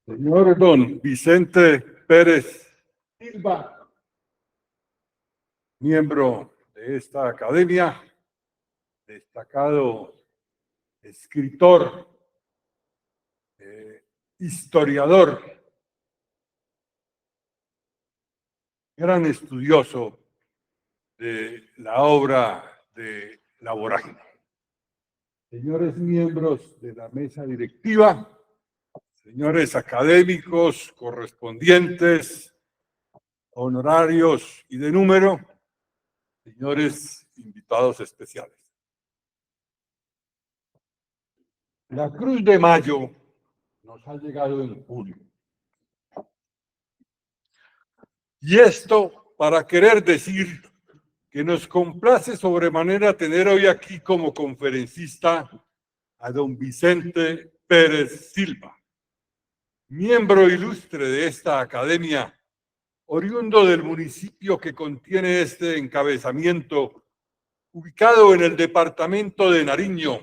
Señor don Vicente Pérez Silva, miembro de esta academia, destacado escritor, historiador, gran estudioso de la obra de La Vorágine. Señores miembros de la mesa directiva, señores académicos, correspondientes, honorarios y de número, señores invitados especiales. La Cruz de Mayo nos ha llegado en julio. Y esto para querer decir que nos complace sobremanera tener hoy aquí como conferencista a don Vicente Pérez Silva, miembro ilustre de esta academia, oriundo del municipio que contiene este encabezamiento, ubicado en el departamento de Nariño,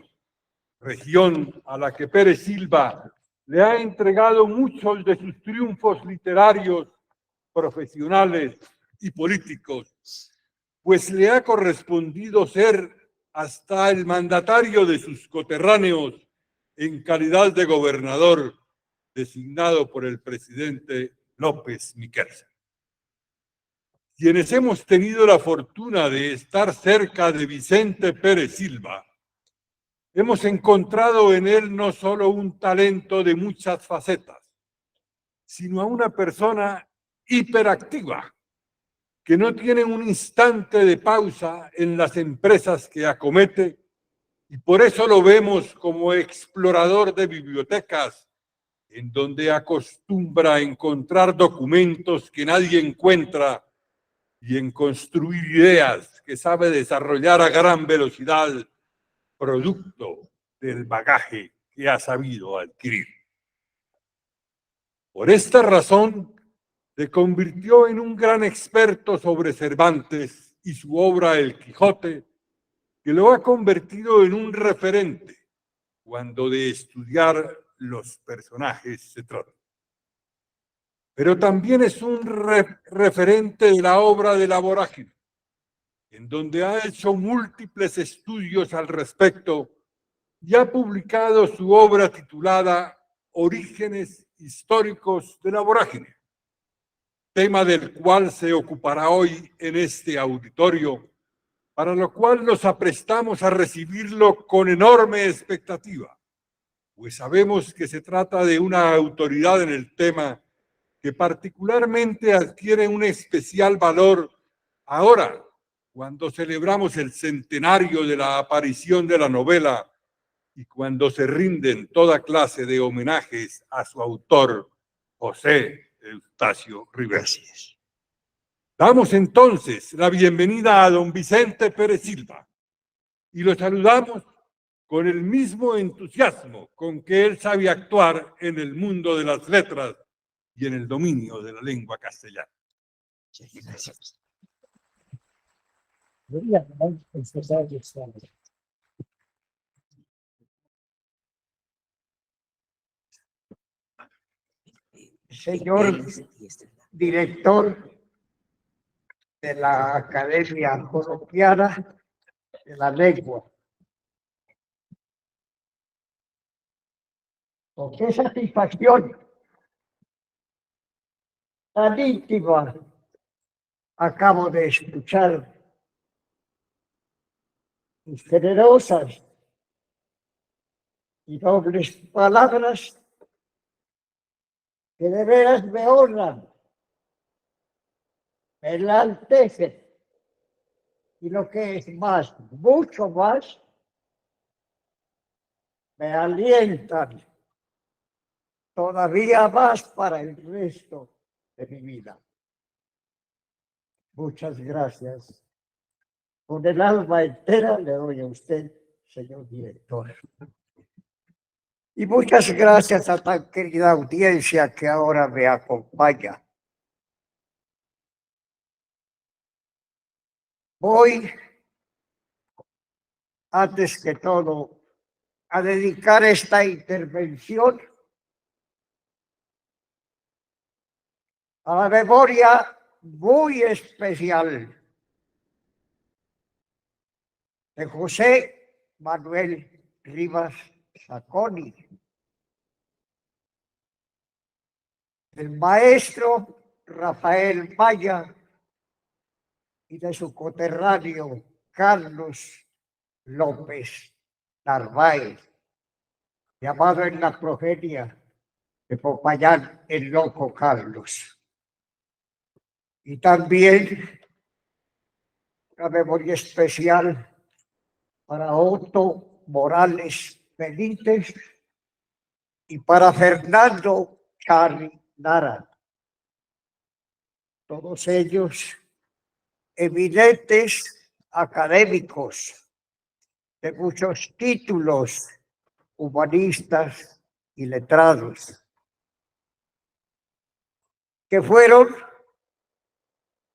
región a la que Pérez Silva le ha entregado muchos de sus triunfos literarios, profesionales y políticos, pues le ha correspondido ser hasta el mandatario de sus coterráneos en calidad de gobernador designado por el presidente López Miquelsen. Quienes hemos tenido la fortuna de estar cerca de Vicente Pérez Silva, hemos encontrado en él no solo un talento de muchas facetas, sino a una persona hiperactiva, que no tiene un instante de pausa en las empresas que acomete, y por eso lo vemos como explorador de bibliotecas, en donde acostumbra a encontrar documentos que nadie encuentra y en construir ideas que sabe desarrollar a gran velocidad, producto del bagaje que ha sabido adquirir. Por esta razón, se convirtió en un gran experto sobre Cervantes y su obra El Quijote, que lo ha convertido en un referente cuando de estudiar los personajes se trata. Pero también es un referente de la obra de La Vorágine, en donde ha hecho múltiples estudios al respecto y ha publicado su obra titulada Orígenes históricos de la vorágine, tema del cual se ocupará hoy en este auditorio, para lo cual nos aprestamos a recibirlo con enorme expectativa, pues sabemos que se trata de una autoridad en el tema que particularmente adquiere un especial valor ahora, cuando celebramos el centenario de la aparición de la novela y cuando se rinden toda clase de homenajes a su autor, José Eustacio Rivers. Damos entonces la bienvenida a don Vicente Pérez Silva y lo saludamos con el mismo entusiasmo con que él sabe actuar en el mundo de las letras y en el dominio de la lengua castellana. Gracias. Señor director de la Academia Colombiana de la Lengua, con qué satisfacción tan íntima acabo de escuchar sus generosas y nobles palabras que de veras me honran, me enaltecen y lo que es más, mucho más, me alientan todavía más para el resto de mi vida. Muchas gracias. Con el alma entera le doy a usted, señor director. Y muchas gracias a tan querida audiencia que ahora me acompaña. Voy, antes que todo, a dedicar esta intervención a la memoria muy especial de José Manuel Rivas Sacconi, del maestro Rafael Maya y de su coterráneo Carlos López Narváez, llamado en la progeria de Popayán el Loco Carlos. Y también una memoria especial para Otto Morales Benítez y para Fernando Chari Nara. Todos ellos eminentes académicos de muchos títulos, humanistas y letrados, que fueron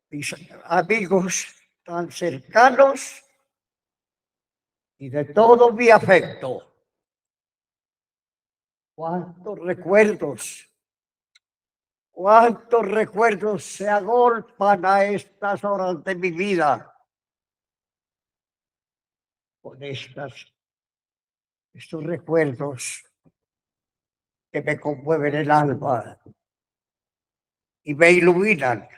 mis amigos tan cercanos y de todo mi afecto. Cuántos recuerdos se agolpan a estas horas de mi vida con estos recuerdos que me conmueven el alma y me iluminan.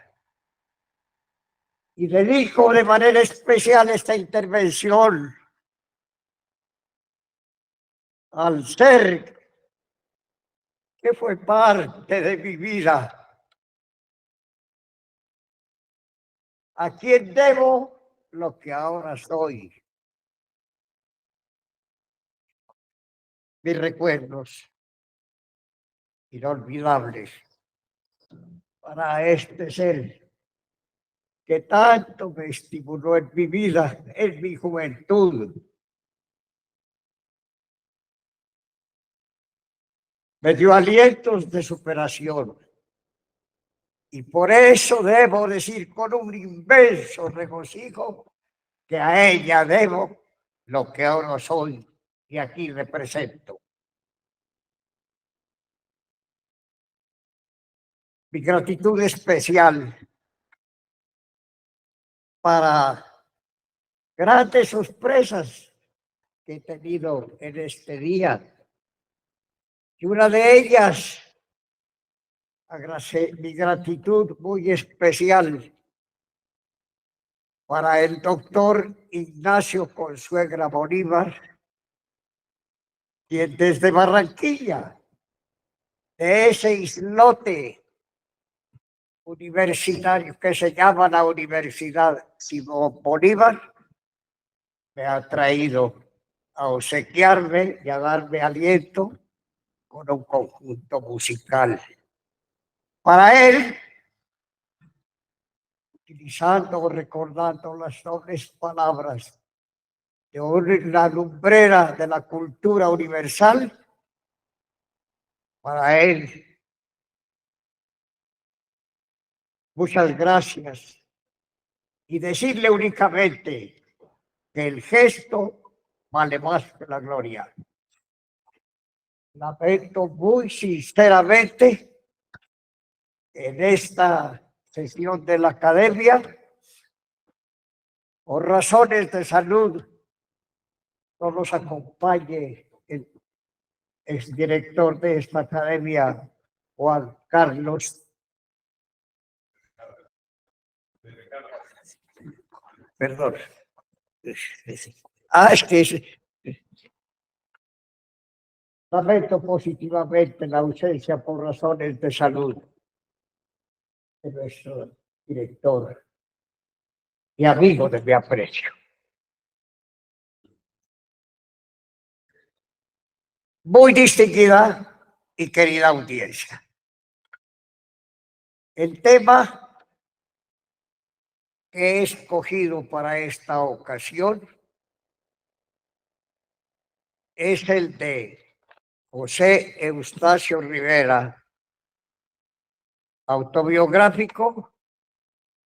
Y dedico de manera especial esta intervención al ser que fue parte de mi vida, a quien debo lo que ahora soy. Mis recuerdos inolvidables para este ser que tanto me estimuló en mi vida, en mi juventud. Me dio alientos de superación. Y por eso debo decir con un inmenso regocijo que a ella debo lo que ahora soy y aquí represento. Mi gratitud especial para grandes sorpresas que he tenido en este día. Y una de ellas, mi gratitud muy especial para el doctor Ignacio Consuegra Bolívar, quien desde Barranquilla, de ese islote universitario que se llama la Universidad Simón Bolívar, me ha traído a obsequiarme y a darme aliento con un conjunto musical. Para él, utilizando o recordando las nobles palabras de una lumbrera de la cultura universal, para él, muchas gracias. Y decirle únicamente que el gesto vale más que la gloria. Lamento muy sinceramente en esta sesión de la academia, por razones de salud, no nos acompañe el exdirector de esta academia, Juan Carlos. Perdón. Lamento positivamente la ausencia por razones de salud de nuestro director y amigo de mi aprecio. Muy distinguida y querida audiencia. El tema que he escogido para esta ocasión es el de José Eustacio Rivera, autobiográfico,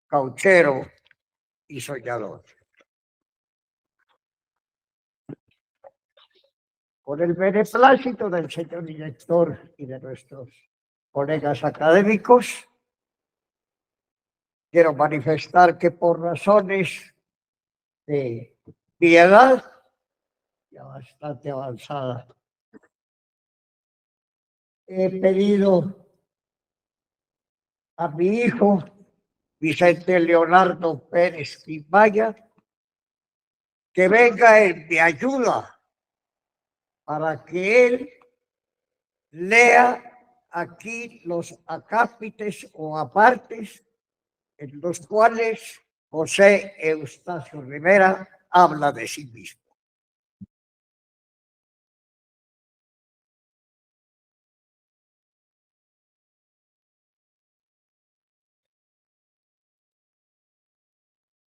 cauchero y soñador. Con el beneplácito del señor director y de nuestros colegas académicos, quiero manifestar que por razones de mi edad, ya bastante avanzada, he pedido a mi hijo Vicente Leonardo Pérez Quimaya que venga en mi ayuda para que él lea aquí los acápites o apartes en los cuales José Eustacio Rivera habla de sí mismo.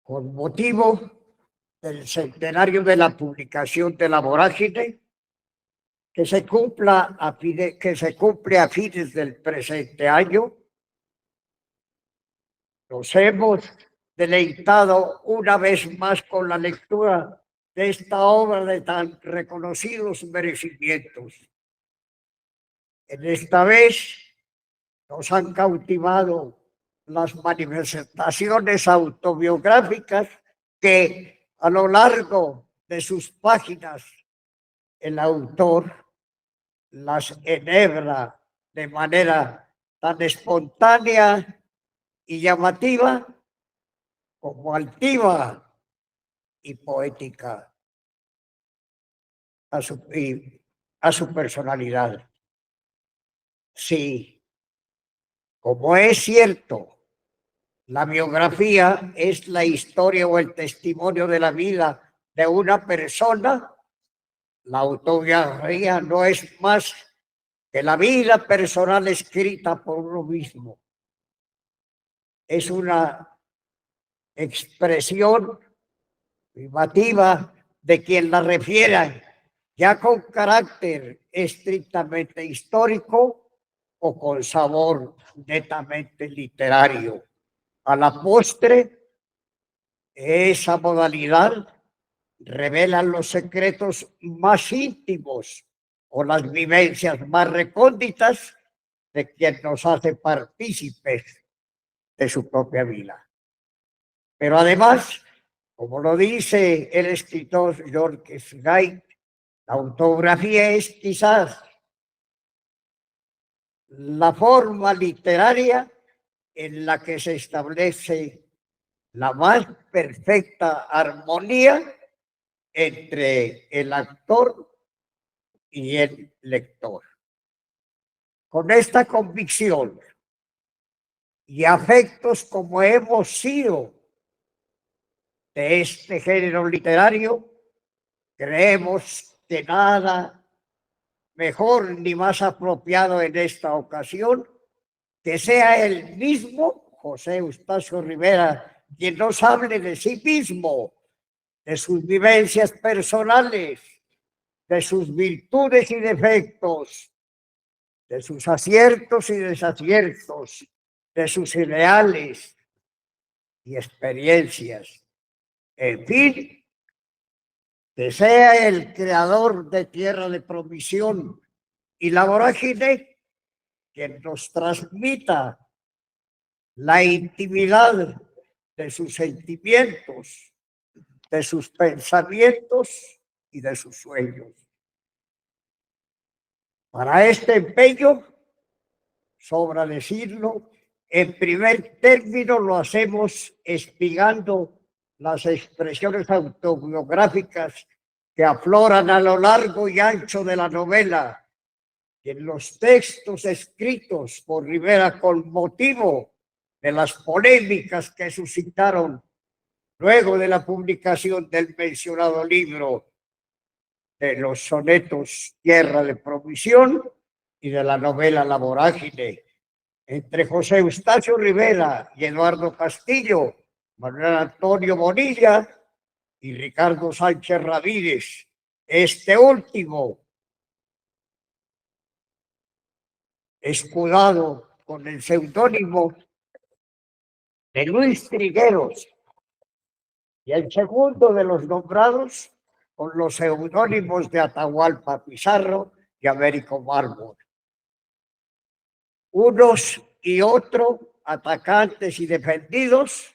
Con motivo del centenario de la publicación de La Vorágine, que se cumple a fines del presente año, nos hemos deleitado una vez más con la lectura de esta obra de tan reconocidos merecimientos. En esta vez nos han cautivado las manifestaciones autobiográficas que a lo largo de sus páginas el autor las enhebra de manera tan espontánea y llamativa como altiva y poética a su personalidad. Sí, como es cierto, la biografía es la historia o el testimonio de la vida de una persona, la autobiografía no es más que la vida personal escrita por uno mismo. Es una expresión privativa de quien la refiera, ya con carácter estrictamente histórico o con sabor netamente literario. A la postre, esa modalidad revela los secretos más íntimos o las vivencias más recónditas de quien nos hace partícipes de su propia vida. Pero además, como lo dice el escritor George Gay, la autobiografía es quizás la forma literaria en la que se establece la más perfecta armonía entre el actor y el lector. Con esta convicción y afectos como hemos sido de este género literario, creemos que nada mejor ni más apropiado en esta ocasión que sea el mismo José Eustacio Rivera quien nos hable de sí mismo, de sus vivencias personales, de sus virtudes y defectos, de sus aciertos y desaciertos, de sus ideales y experiencias. En fin, que sea el creador de Tierra de Provisión y La Vorágine quien nos transmita la intimidad de sus sentimientos, de sus pensamientos y de sus sueños. Para este empeño, sobra decirlo, en primer término lo hacemos espigando las expresiones autobiográficas que afloran a lo largo y ancho de la novela, y en los textos escritos por Rivera con motivo de las polémicas que suscitaron luego de la publicación del mencionado libro de los sonetos Tierra de Provisión y de la novela La Vorágine, entre José Eustacio Rivera y Eduardo Castillo, Manuel Antonio Bonilla y Ricardo Sánchez Ramírez. Este último, escudado con el seudónimo de Luis Trigueros, y el segundo de los nombrados con los seudónimos de Atahualpa Pizarro y Américo Mármol. Unos y otros atacantes y defendidos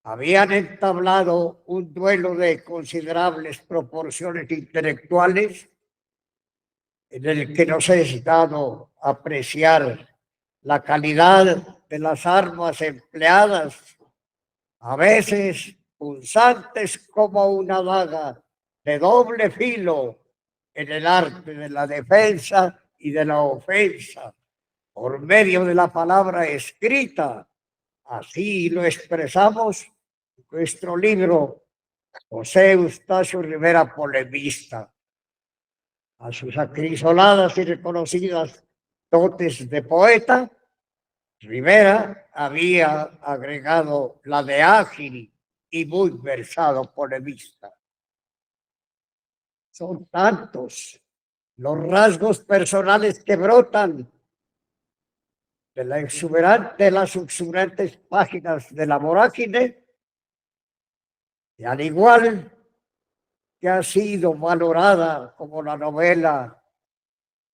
habían entablado un duelo de considerables proporciones intelectuales en el que nos es dado apreciar la calidad de las armas empleadas, a veces punzantes como una daga de doble filo en el arte de la defensa y de la ofensa, por medio de la palabra escrita. Así lo expresamos en nuestro libro José Eustacio Rivera, polemista. A sus acrisoladas y reconocidas dotes de poeta, Rivera había agregado la de ágil y muy versado polemista. Son tantos los rasgos personales que brotan de las exuberantes páginas de La Vorágine, y al igual que ha sido valorada como la novela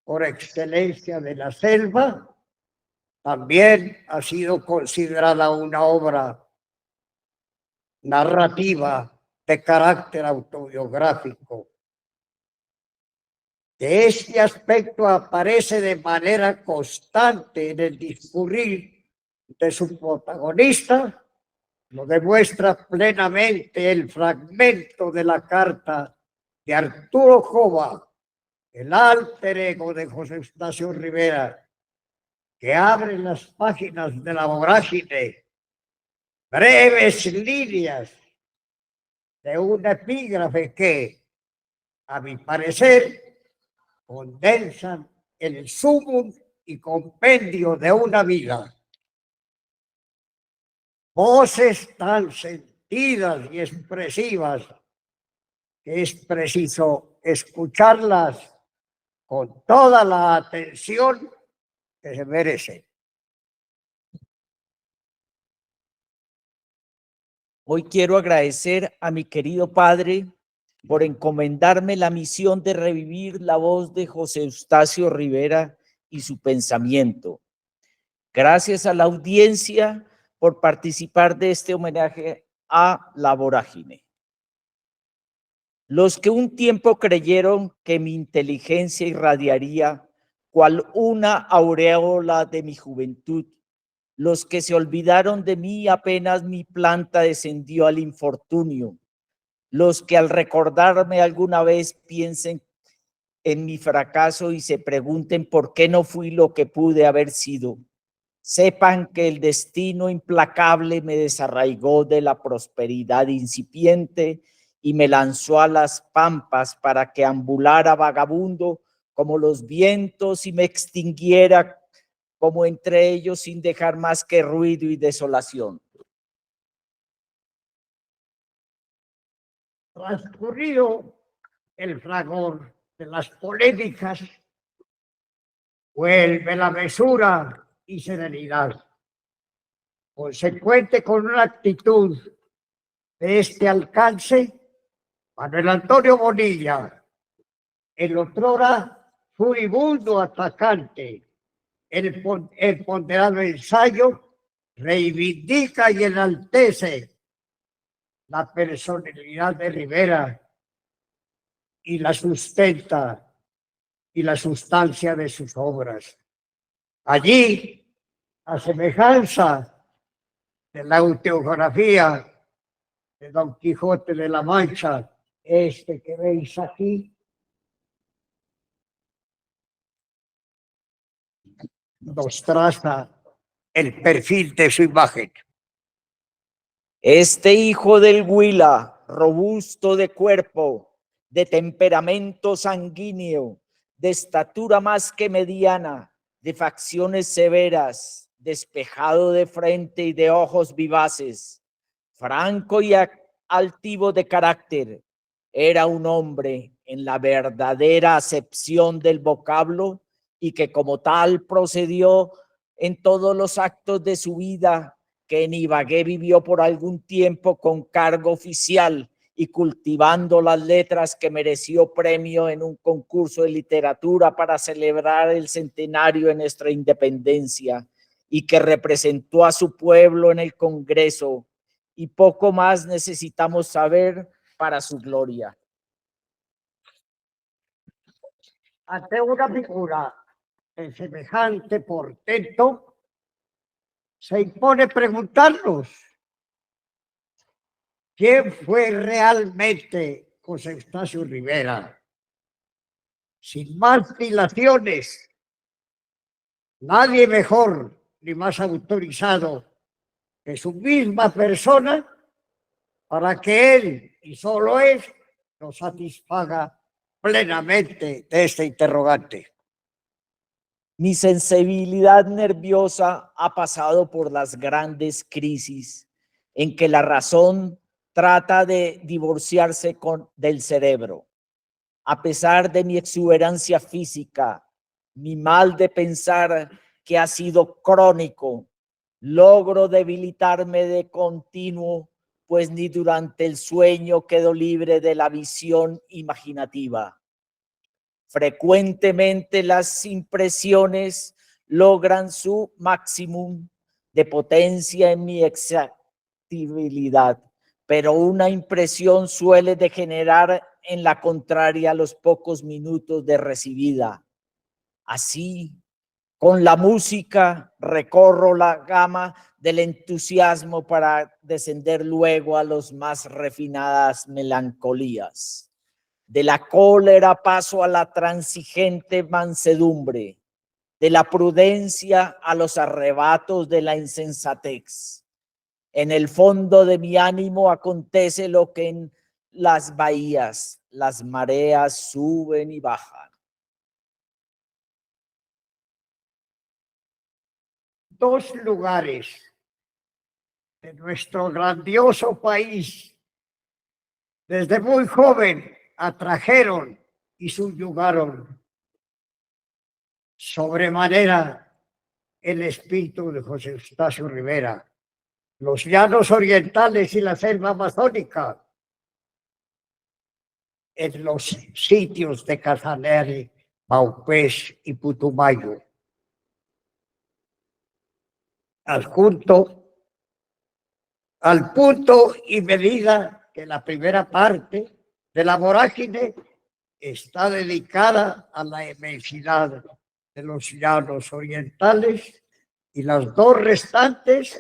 por excelencia de la selva, también ha sido considerada una obra narrativa de carácter autobiográfico. Que este aspecto aparece de manera constante en el discurrir de su protagonista, lo demuestra plenamente el fragmento de la carta de Arturo Cova, el alter ego de José Eustacio Rivera, que abre las páginas de La Vorágine, breves líneas de un epígrafe que, a mi parecer, condensan el sumum y compendio de una vida. Voces tan sentidas y expresivas que es preciso escucharlas con toda la atención que se merecen. Hoy quiero agradecer a mi querido padre por encomendarme la misión de revivir la voz de José Eustacio Rivera y su pensamiento. Gracias a la audiencia por participar de este homenaje a La Vorágine. Los que un tiempo creyeron que mi inteligencia irradiaría cual una aureola de mi juventud, los que se olvidaron de mí apenas mi planta descendió al infortunio, los que al recordarme alguna vez piensen en mi fracaso y se pregunten por qué no fui lo que pude haber sido, sepan que el destino implacable me desarraigó de la prosperidad incipiente y me lanzó a las pampas para que ambulara vagabundo como los vientos y me extinguiera como entre ellos sin dejar más que ruido y desolación. Transcurrido el fragor de las polémicas, vuelve la mesura y serenidad, consecuente con una actitud de este alcance. Manuel Antonio Bonilla, el otrora furibundo atacante, el ponderado ensayo, reivindica y enaltece la personalidad de Rivera y la sustenta y la sustancia de sus obras. Allí, a semejanza de la autobiografía de Don Quijote de la Mancha, este que veis aquí, nos traza el perfil de su imagen. Este hijo del Huila, robusto de cuerpo, de temperamento sanguíneo, de estatura más que mediana, de facciones severas, despejado de frente y de ojos vivaces, franco y altivo de carácter, era un hombre en la verdadera acepción del vocablo y que como tal procedió en todos los actos de su vida, que en Ibagué vivió por algún tiempo con cargo oficial y cultivando las letras, que mereció premio en un concurso de literatura para celebrar el centenario de nuestra independencia, y que representó a su pueblo en el Congreso, y poco más necesitamos saber para su gloria. Ante una figura de semejante portento, se impone preguntarnos quién fue realmente José Eustacio Rivera. Sin más dilaciones, nadie mejor ni más autorizado que su misma persona para que él y solo él nos satisfaga plenamente de este interrogante. Mi sensibilidad nerviosa ha pasado por las grandes crisis en que la razón trata de divorciarse del cerebro. A pesar de mi exuberancia física, mi mal de pensar que ha sido crónico, logro debilitarme de continuo, pues ni durante el sueño quedo libre de la visión imaginativa. Frecuentemente las impresiones logran su máximo de potencia en mi exactibilidad, pero una impresión suele degenerar en la contraria a los pocos minutos de recibida. Así, con la música recorro la gama del entusiasmo para descender luego a los más refinadas melancolías. De la cólera paso a la transigente mansedumbre, de la prudencia a los arrebatos de la insensatez. En el fondo de mi ánimo acontece lo que en las bahías, las mareas suben y bajan. Dos lugares de nuestro grandioso país, desde muy joven, atrajeron y subyugaron sobremanera el espíritu de José Eustacio Rivera: los llanos orientales y la selva amazónica, en los sitios de Casanare, Paupés y Putumayo. Al punto y medida que la primera parte de la vorágine está dedicada a la inmensidad de los llanos orientales y las dos restantes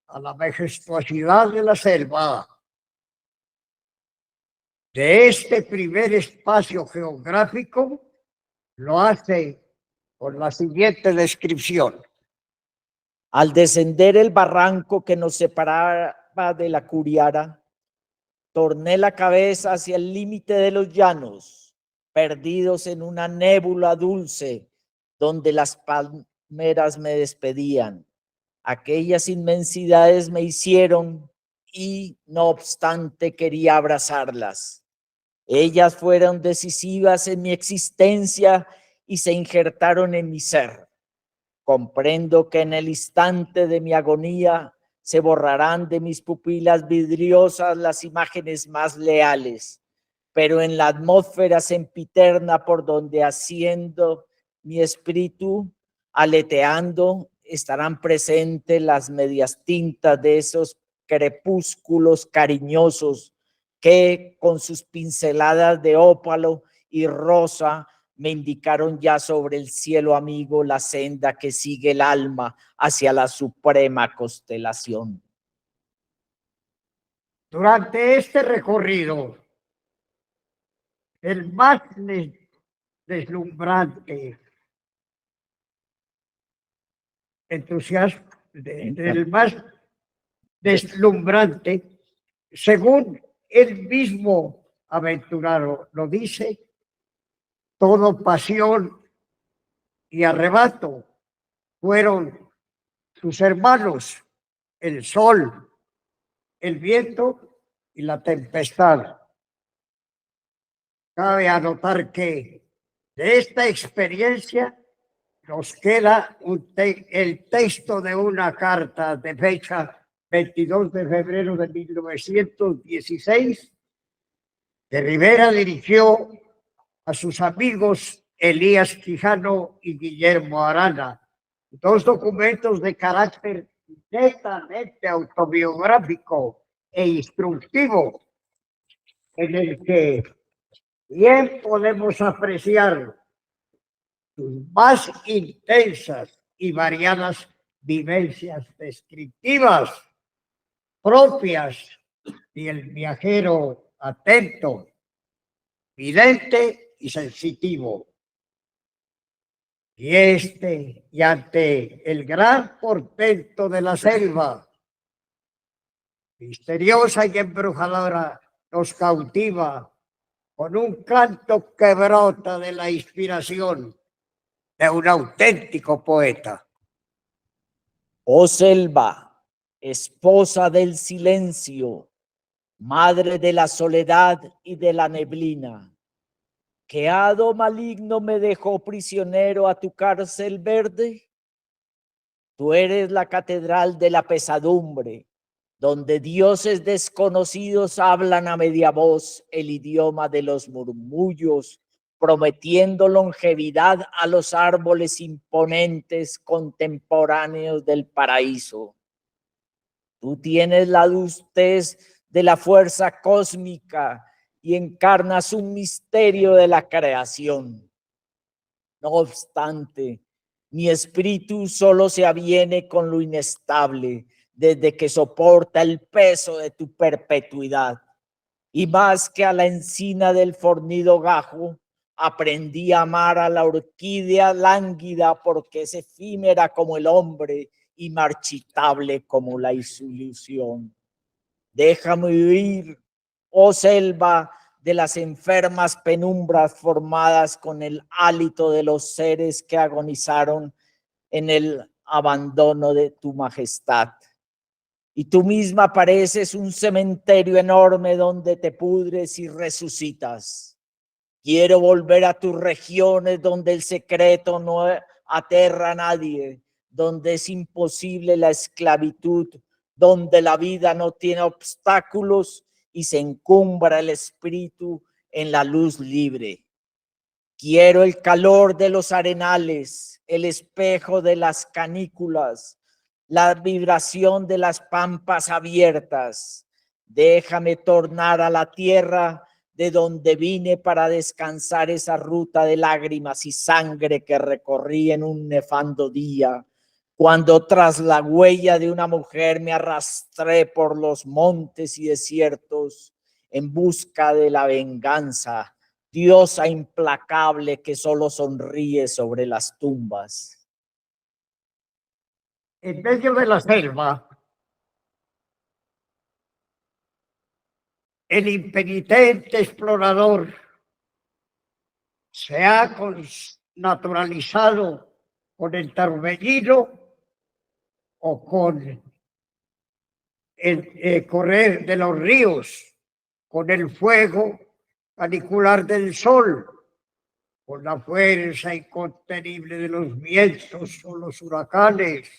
a la majestuosidad de la selva. De este primer espacio geográfico lo hace con la siguiente descripción. Al descender el barranco que nos separaba de la Curiara, torné la cabeza hacia el límite de los llanos, perdidos en una nébula dulce donde las palmeras me despedían. Aquellas inmensidades me hicieron y, no obstante, quería abrazarlas. Ellas fueron decisivas en mi existencia y se injertaron en mi ser. Comprendo que en el instante de mi agonía se borrarán de mis pupilas vidriosas las imágenes más leales, pero en la atmósfera sempiterna por donde asciendo mi espíritu, aleteando, estarán presentes las medias tintas de esos crepúsculos cariñosos que con sus pinceladas de ópalo y rosa me indicaron ya sobre el cielo amigo la senda que sigue el alma hacia la suprema constelación. Durante este recorrido, el más deslumbrante entusiasmo, el más deslumbrante, según él mismo aventurado lo dice, todo pasión y arrebato fueron sus hermanos, el sol, el viento y la tempestad. Cabe anotar que de esta experiencia nos queda el texto de una carta de fecha 22 de febrero de 1916 que Rivera dirigió a sus amigos Elías Quijano y Guillermo Arana, dos documentos de carácter netamente autobiográfico e instructivo, en el que bien podemos apreciar sus más intensas y variadas vivencias descriptivas propias del viajero atento, vidente y sensitivo. Y ante el gran portento de la selva, misteriosa y embrujadora, nos cautiva con un canto que brota de la inspiración de un auténtico poeta. Oh selva, esposa del silencio, madre de la soledad y de la neblina, ¿qué hado maligno me dejó prisionero a tu cárcel verde? Tú eres la catedral de la pesadumbre, donde dioses desconocidos hablan a media voz el idioma de los murmullos, prometiendo longevidad a los árboles imponentes contemporáneos del paraíso. Tú tienes la adultez de la fuerza cósmica y encarnas un misterio de la creación. No obstante, mi espíritu solo se aviene con lo inestable desde que soporta el peso de tu perpetuidad. Y más que a la encina del fornido gajo, aprendí a amar a la orquídea lánguida porque es efímera como el hombre y marchitable como la ilusión. Déjame huir, oh selva, de las enfermas penumbras formadas con el hálito de los seres que agonizaron en el abandono de tu majestad. Y tú misma pareces un cementerio enorme donde te pudres y resucitas. Quiero volver a tus regiones donde el secreto no aterra a nadie, donde es imposible la esclavitud, donde la vida no tiene obstáculos y se encumbra el espíritu en la luz libre. Quiero el calor de los arenales, el espejo de las canículas, la vibración de las pampas abiertas. Déjame tornar a la tierra de donde vine para descansar esa ruta de lágrimas y sangre que recorrí en un nefando día, cuando tras la huella de una mujer me arrastré por los montes y desiertos en busca de la venganza, diosa implacable que solo sonríe sobre las tumbas. En medio de la selva, el impenitente explorador se ha naturalizado con el torbellino o con el correr de los ríos, con el fuego canicular del sol, con la fuerza incontenible de los vientos o los huracanes,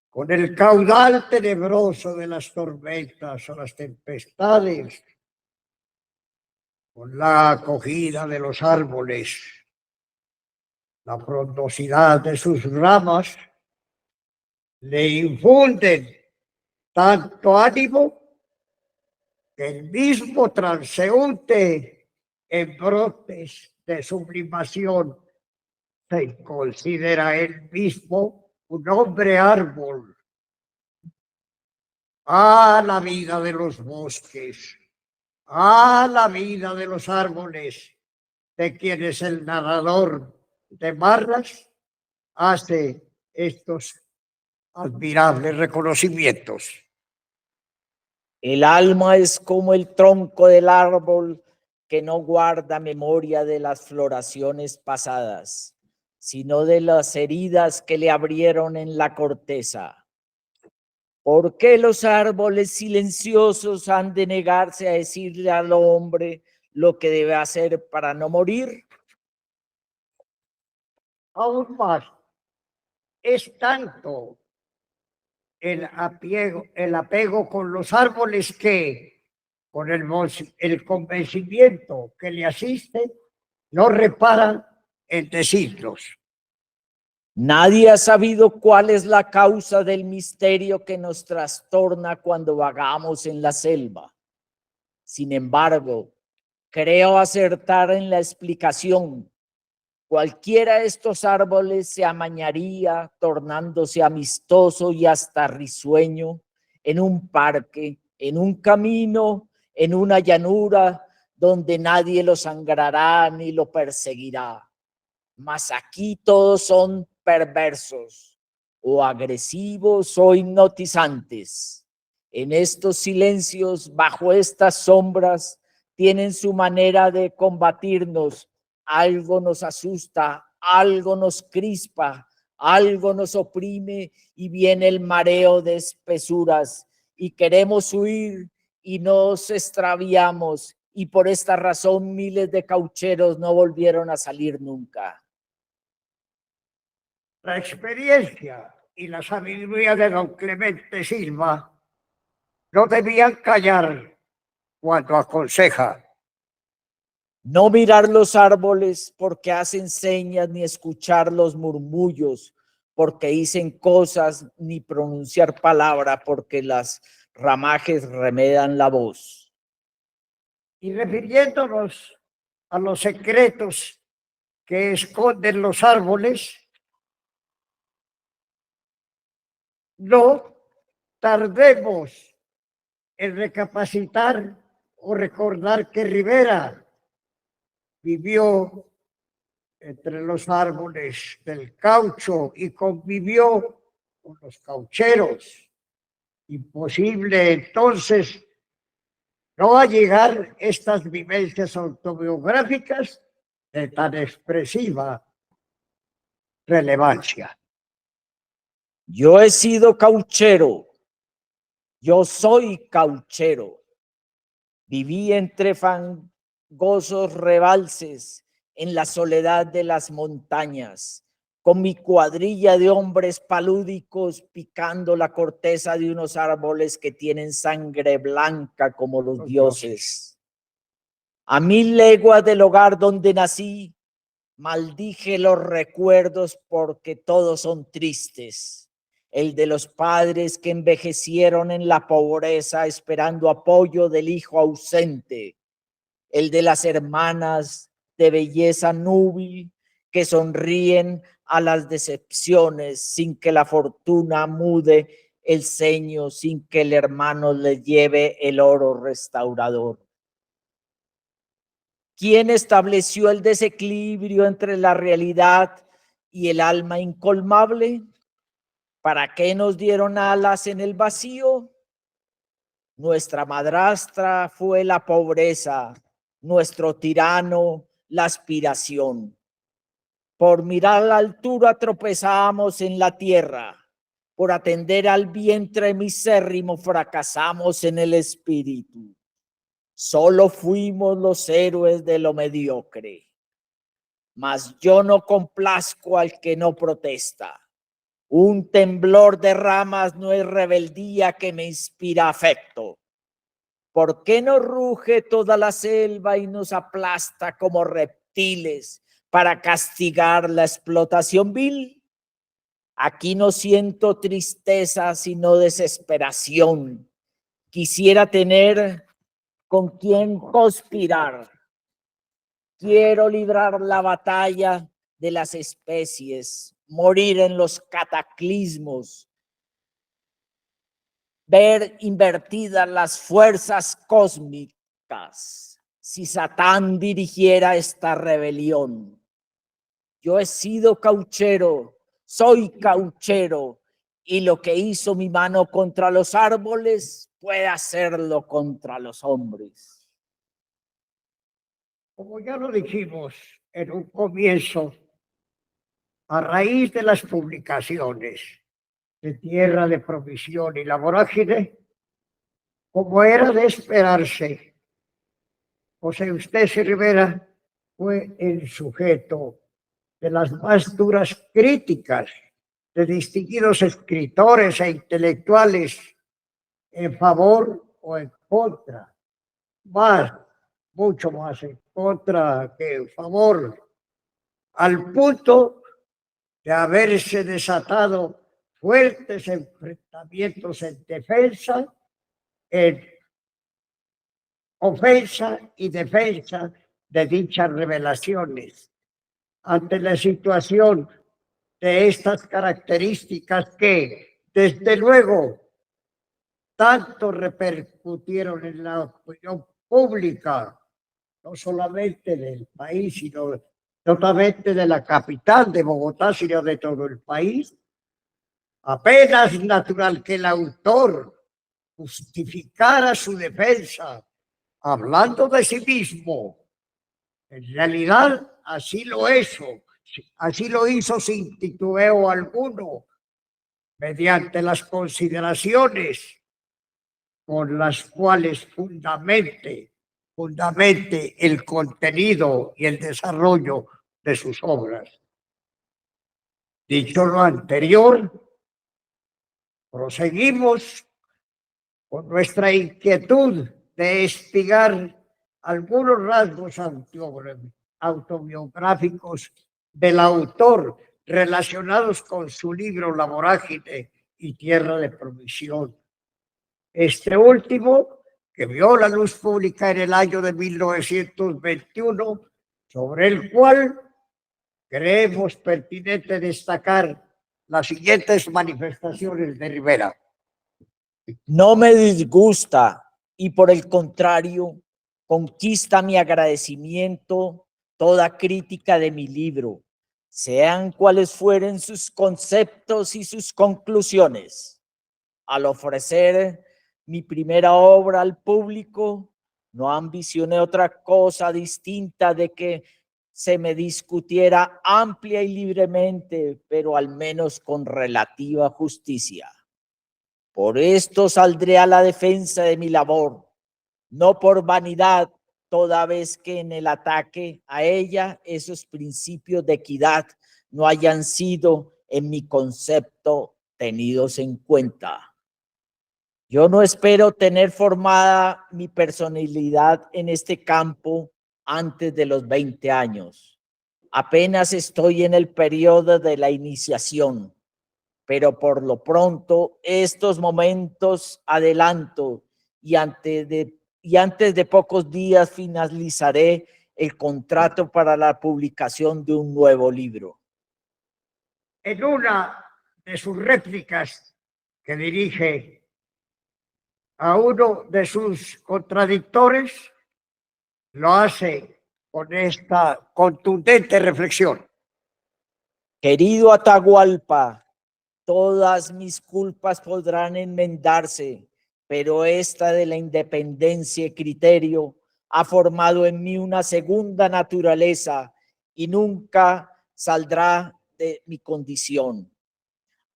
con el caudal tenebroso de las tormentas o las tempestades, con la acogida de los árboles, la frondosidad de sus ramas, le infunden tanto ánimo que el mismo transeúnte en brotes de sublimación se considera él mismo un hombre árbol. ¡Ah, la vida de los bosques! ¡Ah, la vida de los árboles! De quienes el narrador de Marras hace estos admirables reconocimientos. El alma es como el tronco del árbol que no guarda memoria de las floraciones pasadas, sino de las heridas que le abrieron en la corteza. ¿Por qué los árboles silenciosos han de negarse a decirle al hombre lo que debe hacer para no morir? Aún más, es tanto el apego con los árboles que, con el convencimiento que le asiste, no reparan en decirlos. Nadie ha sabido cuál es la causa del misterio que nos trastorna cuando vagamos en la selva. Sin embargo, creo acertar en la explicación. Cualquiera de estos árboles se amañaría, tornándose amistoso y hasta risueño, en un parque, en un camino, en una llanura, donde nadie lo sangrará ni lo perseguirá. Mas aquí todos son perversos, o agresivos o hipnotizantes. En estos silencios, bajo estas sombras, tienen su manera de combatirnos. Algo nos asusta, algo nos crispa, algo nos oprime y viene el mareo de espesuras y queremos huir y nos extraviamos, y por esta razón miles de caucheros no volvieron a salir nunca. La experiencia y la sabiduría de don Clemente Silva no debían callar cuando aconseja. No mirar los árboles porque hacen señas, ni escuchar los murmullos porque dicen cosas, ni pronunciar palabra porque las ramajes remedan la voz. Y refiriéndonos a los secretos que esconden los árboles, no tardemos en recapacitar o recordar que Rivera vivió entre los árboles del caucho y convivió con los caucheros. Imposible entonces no allegar estas vivencias autobiográficas de tan expresiva relevancia. Yo he sido cauchero, yo soy cauchero. Viví entre fangosos rebalses en la soledad de las montañas, con mi cuadrilla de hombres palúdicos picando la corteza de unos árboles que tienen sangre blanca como los dioses. A 1000 leguas del hogar donde nací, maldije los recuerdos porque todos son tristes. El de los padres que envejecieron en la pobreza esperando apoyo del hijo ausente. El de las hermanas de belleza núbil que sonríen a las decepciones sin que la fortuna mude el ceño, sin que el hermano les lleve el oro restaurador. ¿Quién estableció el desequilibrio entre la realidad y el alma incolmable? ¿Para qué nos dieron alas en el vacío? Nuestra madrastra fue la pobreza, nuestro tirano la aspiración. Por mirar a la altura tropezamos en la tierra, por atender al vientre misérrimo fracasamos en el espíritu. Solo fuimos los héroes de lo mediocre. Mas yo no complazco al que no protesta. Un temblor de ramas no es rebeldía que me inspira afecto. ¿Por qué no ruge toda la selva y nos aplasta como reptiles para castigar la explotación vil? Aquí no siento tristeza sino desesperación. Quisiera tener con quien conspirar. Quiero librar la batalla de las especies, morir en los cataclismos, ver invertidas las fuerzas cósmicas. Si Satán dirigiera esta rebelión. Yo he sido cauchero, soy cauchero, y lo que hizo mi mano contra los árboles puede hacerlo contra los hombres. Como ya lo dijimos en un comienzo, a raíz de las publicaciones de Tierra de Provisión y La Vorágine, como era de esperarse, José Eustacio Rivera fue el sujeto de las más duras críticas de distinguidos escritores e intelectuales en favor o en contra, mucho más en contra que en favor, al punto de haberse desatado fuertes enfrentamientos en defensa, en ofensa y defensa de dichas revelaciones. Ante la situación de estas características que, desde luego, tanto repercutieron en la opinión pública, no solamente del país, sino no solamente de la capital de Bogotá, sino de todo el país, apenas natural que el autor justificara su defensa hablando de sí mismo. En realidad, así lo hizo sin titubeo alguno, mediante las consideraciones con las cuales fundamente el contenido y el desarrollo de sus obras. Dicho lo anterior, proseguimos con nuestra inquietud de espigar algunos rasgos autobiográficos del autor relacionados con su libro La Vorágine y Tierra de Provisión. Este último, que vio la luz pública en el año de 1921, sobre el cual creemos pertinente destacar las siguientes manifestaciones de Rivera. No me disgusta y por el contrario, conquista mi agradecimiento toda crítica de mi libro, sean cuales fueren sus conceptos y sus conclusiones. Al ofrecer mi primera obra al público, no ambicioné otra cosa distinta de que se me discutiera amplia y libremente, pero al menos con relativa justicia. Por esto saldré a la defensa de mi labor, no por vanidad, toda vez que en el ataque a ella esos principios de equidad no hayan sido en mi concepto tenidos en cuenta. Yo no espero tener formada mi personalidad en este campo antes de los 20 años. Apenas estoy en el periodo de la iniciación, pero por lo pronto estos momentos adelanto y antes de pocos días finalizaré el contrato para la publicación de un nuevo libro. En una de sus réplicas que dirige a uno de sus contradictores, lo hace con esta contundente reflexión. Querido Atahualpa, todas mis culpas podrán enmendarse, pero esta de la independencia y criterio ha formado en mí una segunda naturaleza y nunca saldrá de mi condición.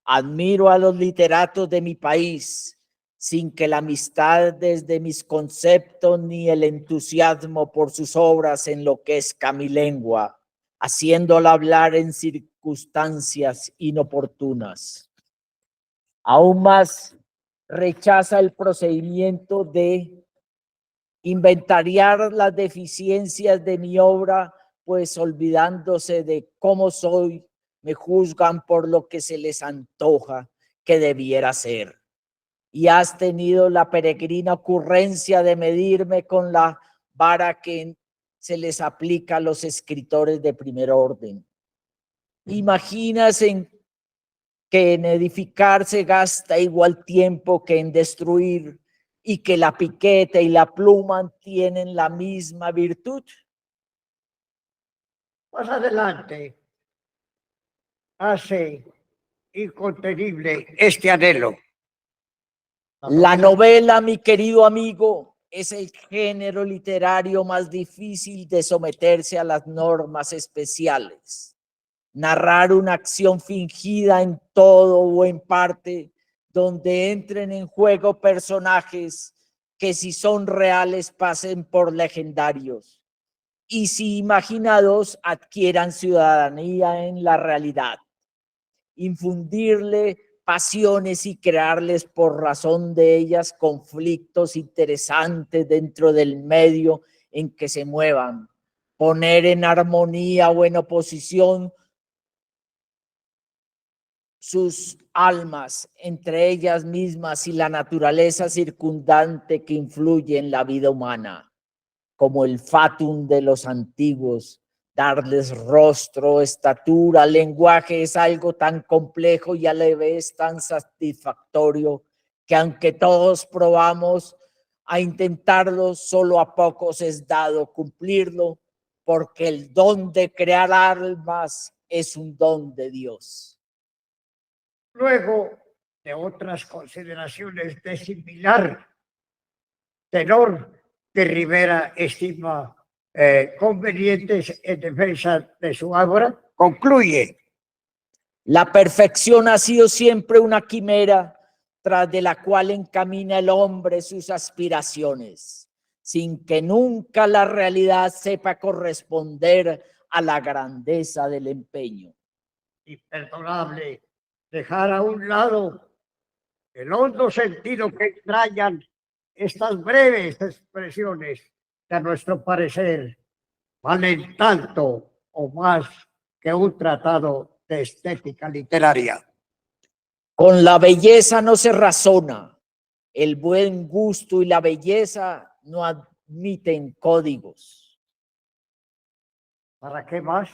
Admiro a los literatos de mi país, sin que la amistad desde mis conceptos ni el entusiasmo por sus obras enloquezca mi lengua, haciéndola hablar en circunstancias inoportunas. Aún más, rechaza el procedimiento de inventariar las deficiencias de mi obra, pues olvidándose de cómo soy, me juzgan por lo que se les antoja que debiera ser. Y has tenido la peregrina ocurrencia de medirme con la vara que se les aplica a los escritores de primer orden. Imaginas que en edificar se gasta igual tiempo que en destruir y que la piqueta y la pluma tienen la misma virtud. Más adelante hace incontenible este anhelo. La novela, mi querido amigo, es el género literario más difícil de someterse a las normas especiales. Narrar una acción fingida en todo o en parte, donde entren en juego personajes que si son reales pasen por legendarios y si imaginados adquieran ciudadanía en la realidad. Infundirle pasiones y crearles por razón de ellas conflictos interesantes dentro del medio en que se muevan, poner en armonía o en oposición sus almas entre ellas mismas y la naturaleza circundante que influye en la vida humana, como el fatum de los antiguos. Darles rostro, estatura, lenguaje es algo tan complejo y a la vez tan satisfactorio que aunque todos probamos a intentarlo, solo a pocos es dado cumplirlo, porque el don de crear almas es un don de Dios. Luego de otras consideraciones de similar tenor que Rivera estima convenientes en defensa de su obra, concluye. La perfección ha sido siempre una quimera tras de la cual encamina el hombre sus aspiraciones, sin que nunca la realidad sepa corresponder a la grandeza del empeño. Imperdonable dejar a un lado el hondo sentido que extrañan estas breves expresiones que a nuestro parecer valen tanto o más que un tratado de estética literaria. Con la belleza no se razona, el buen gusto y la belleza no admiten códigos. ¿Para qué más?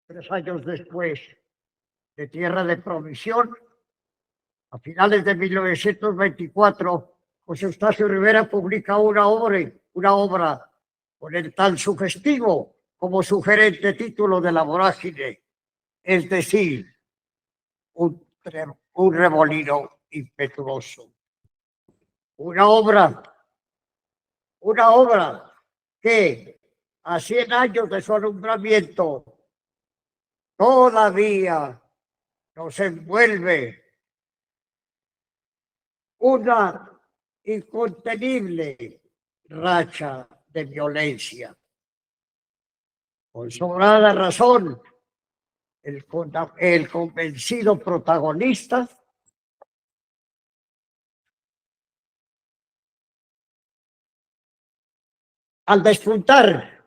3 años después de Tierra de Provisión, a finales de 1924, José Eustacio Rivera publica una obra con el tan sugestivo como sugerente título de La vorágine, es decir, un remolino impetuoso. Una obra que a 100 años de su alumbramiento todavía nos envuelve una incontenible racha de violencia. Con sobrada razón, el convencido protagonista al despuntar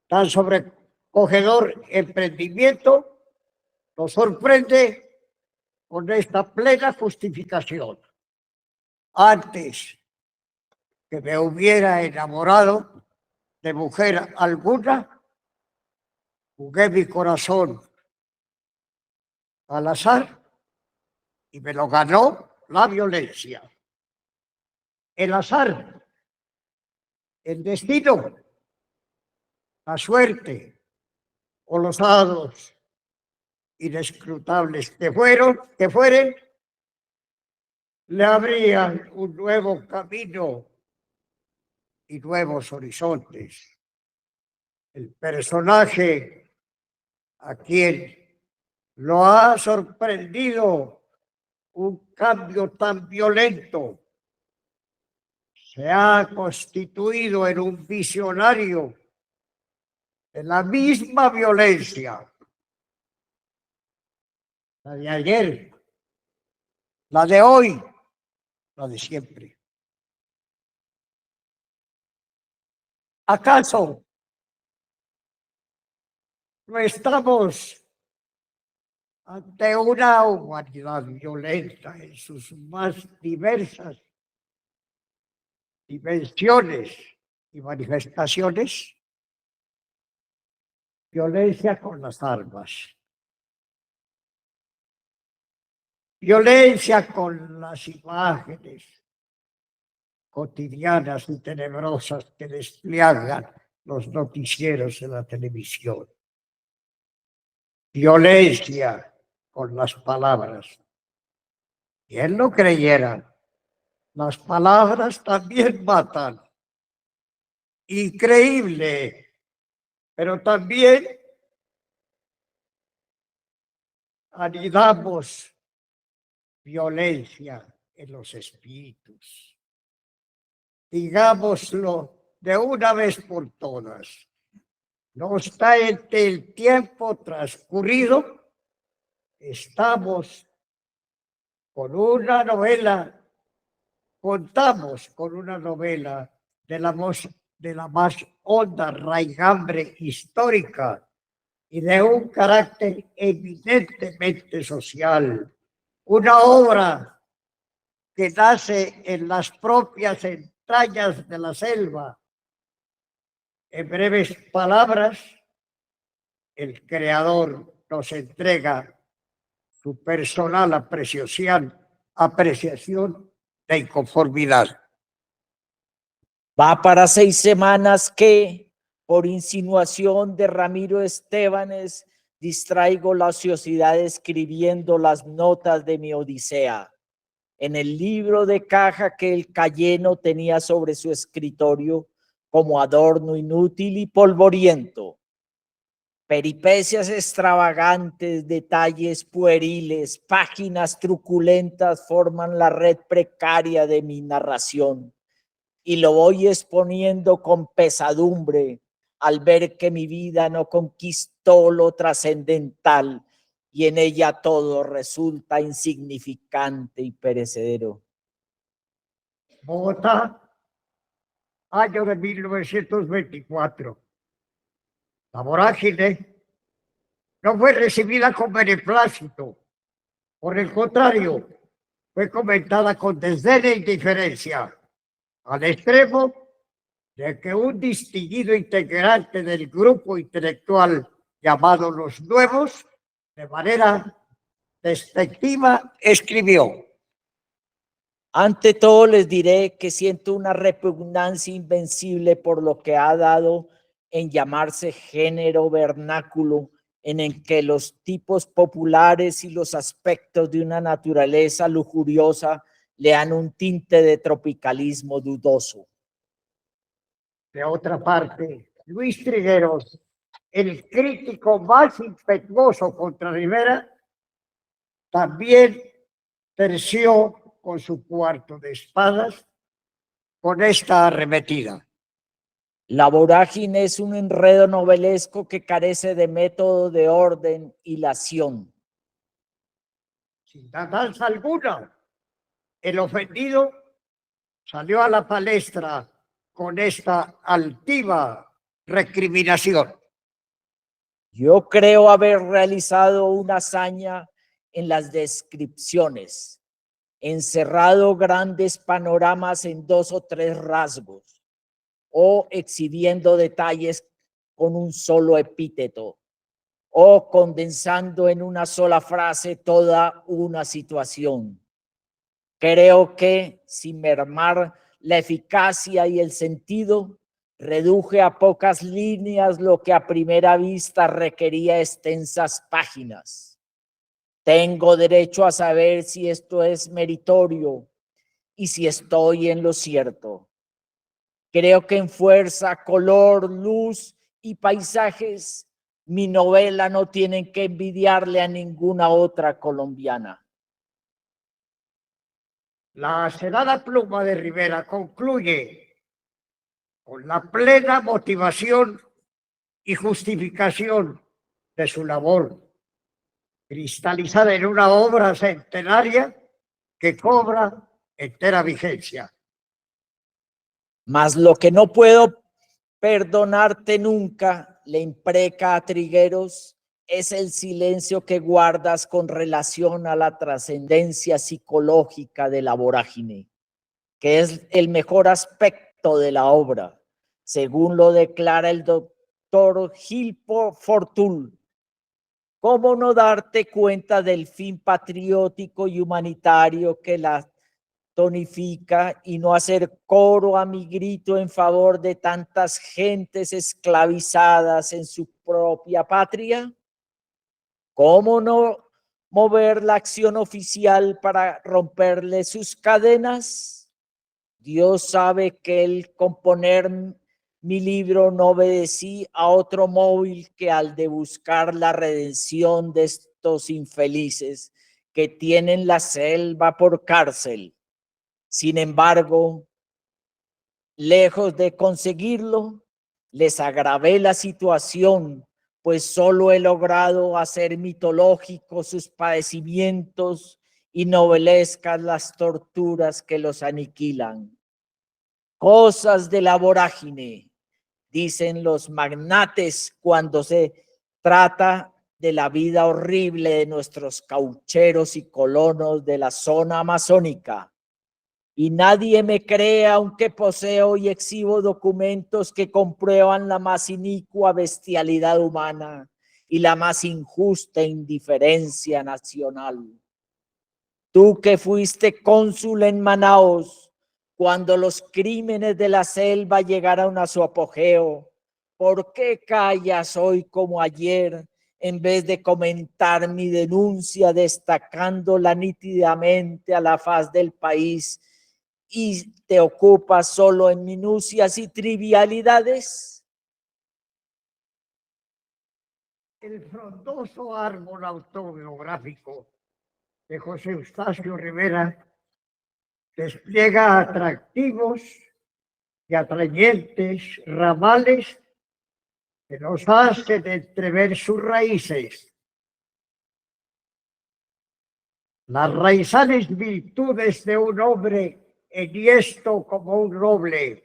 tan sobrecogedor emprendimiento, nos sorprende con esta plena justificación. Antes que me hubiera enamorado de mujer alguna, jugué mi corazón al azar y me lo ganó la violencia. El azar, el destino, la suerte o los dados inescrutables que fueren, le abrían un nuevo camino y nuevos horizontes. El personaje a quien lo ha sorprendido un cambio tan violento se ha constituido en un visionario de la misma violencia. La de ayer, la de hoy, la de siempre. ¿Acaso no estamos ante una humanidad violenta en sus más diversas dimensiones y manifestaciones? Violencia con las armas, violencia con las imágenes cotidianas y tenebrosas que despliegan los noticieros de la televisión, violencia con las palabras. Y él no creyera, las palabras también matan. Increíble. Pero también anidamos violencia en los espíritus. Digámoslo de una vez por todas. No obstante el tiempo transcurrido, contamos con una novela de la más honda raigambre histórica y de un carácter evidentemente social. Una obra que nace en las propias entrañas de la selva. En breves palabras, el creador nos entrega su personal apreciación de inconformidad. Va para 6 semanas que, por insinuación de Ramiro Estebanes, distraigo la ociosidad escribiendo las notas de mi odisea en el libro de caja que el Cayeno tenía sobre su escritorio como adorno inútil y polvoriento. Peripecias extravagantes, detalles pueriles, páginas truculentas forman la red precaria de mi narración. Y lo voy exponiendo con pesadumbre al ver que mi vida no conquistó lo trascendental y en ella todo resulta insignificante y perecedero. Bogotá, año de 1924. La vorágine no fue recibida con beneplácito. Por el contrario, fue comentada con desdén e indiferencia, al extremo de que un distinguido integrante del grupo intelectual llamado Los Nuevos, de manera despectiva, escribió: Ante todo les diré que siento una repugnancia invencible por lo que ha dado en llamarse género vernáculo, en el que los tipos populares y los aspectos de una naturaleza lujuriosa le dan un tinte de tropicalismo dudoso. De otra parte, Luis Trigueros, el crítico más impetuoso contra Rivera, también terció con su cuarto de espadas con esta arremetida: La vorágine es un enredo novelesco que carece de método, de orden y lación. sin tardanza alguna, el ofendido salió a la palestra con esta altiva recriminación: Yo creo haber realizado una hazaña en las descripciones, encerrado grandes panoramas en 2 o 3 rasgos, o exhibiendo detalles con un solo epíteto, o condensando en una sola frase toda una situación. Creo que, sin mermar la eficacia y el sentido, reduje a pocas líneas lo que a primera vista requería extensas páginas. Tengo derecho a saber si esto es meritorio y si estoy en lo cierto. Creo que en fuerza, color, luz y paisajes, mi novela no tiene que envidiarle a ninguna otra colombiana. La acerada pluma de Rivera concluye con la plena motivación y justificación de su labor, cristalizada en una obra centenaria que cobra entera vigencia. Mas lo que no puedo perdonarte nunca, le impreca a Trigueros, es el silencio que guardas con relación a la trascendencia psicológica de la vorágine, que es el mejor aspecto de la obra, según lo declara el doctor Gilpo Fortul. ¿Cómo no darte cuenta del fin patriótico y humanitario que la tonifica y no hacer coro a mi grito en favor de tantas gentes esclavizadas en su propia patria? ¿Cómo no mover la acción oficial para romperle sus cadenas? Dios sabe que el componer mi libro no obedecí a otro móvil que al de buscar la redención de estos infelices que tienen la selva por cárcel. Sin embargo, lejos de conseguirlo, les agravé la situación, pues solo he logrado hacer mitológicos sus padecimientos y novelescas las torturas que los aniquilan. Cosas de la vorágine, dicen los magnates cuando se trata de la vida horrible de nuestros caucheros y colonos de la zona amazónica. Y nadie me cree, aunque poseo y exhibo documentos que comprueban la más inicua bestialidad humana y la más injusta indiferencia nacional. Tú que fuiste cónsul en Manaos, cuando los crímenes de la selva llegaron a su apogeo, ¿por qué callas hoy como ayer en vez de comentar mi denuncia destacándola nítidamente a la faz del país y te ocupas solo en minucias y trivialidades? El frondoso árbol autobiográfico de José Eustacio Rivera despliega atractivos y atrayentes ramales que nos hacen entrever sus raíces. Las raizales virtudes de un hombre enhiesto como un roble.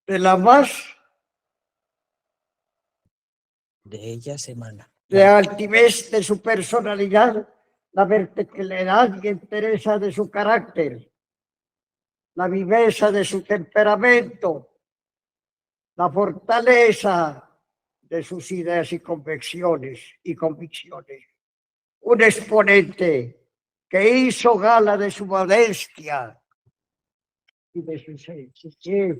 De la más De ella semana. de altivez de su personalidad, la verticalidad y entereza de su carácter, la viveza de su temperamento, la fortaleza de sus ideas y convicciones. Un exponente que hizo gala de su modestia y de su sencillez,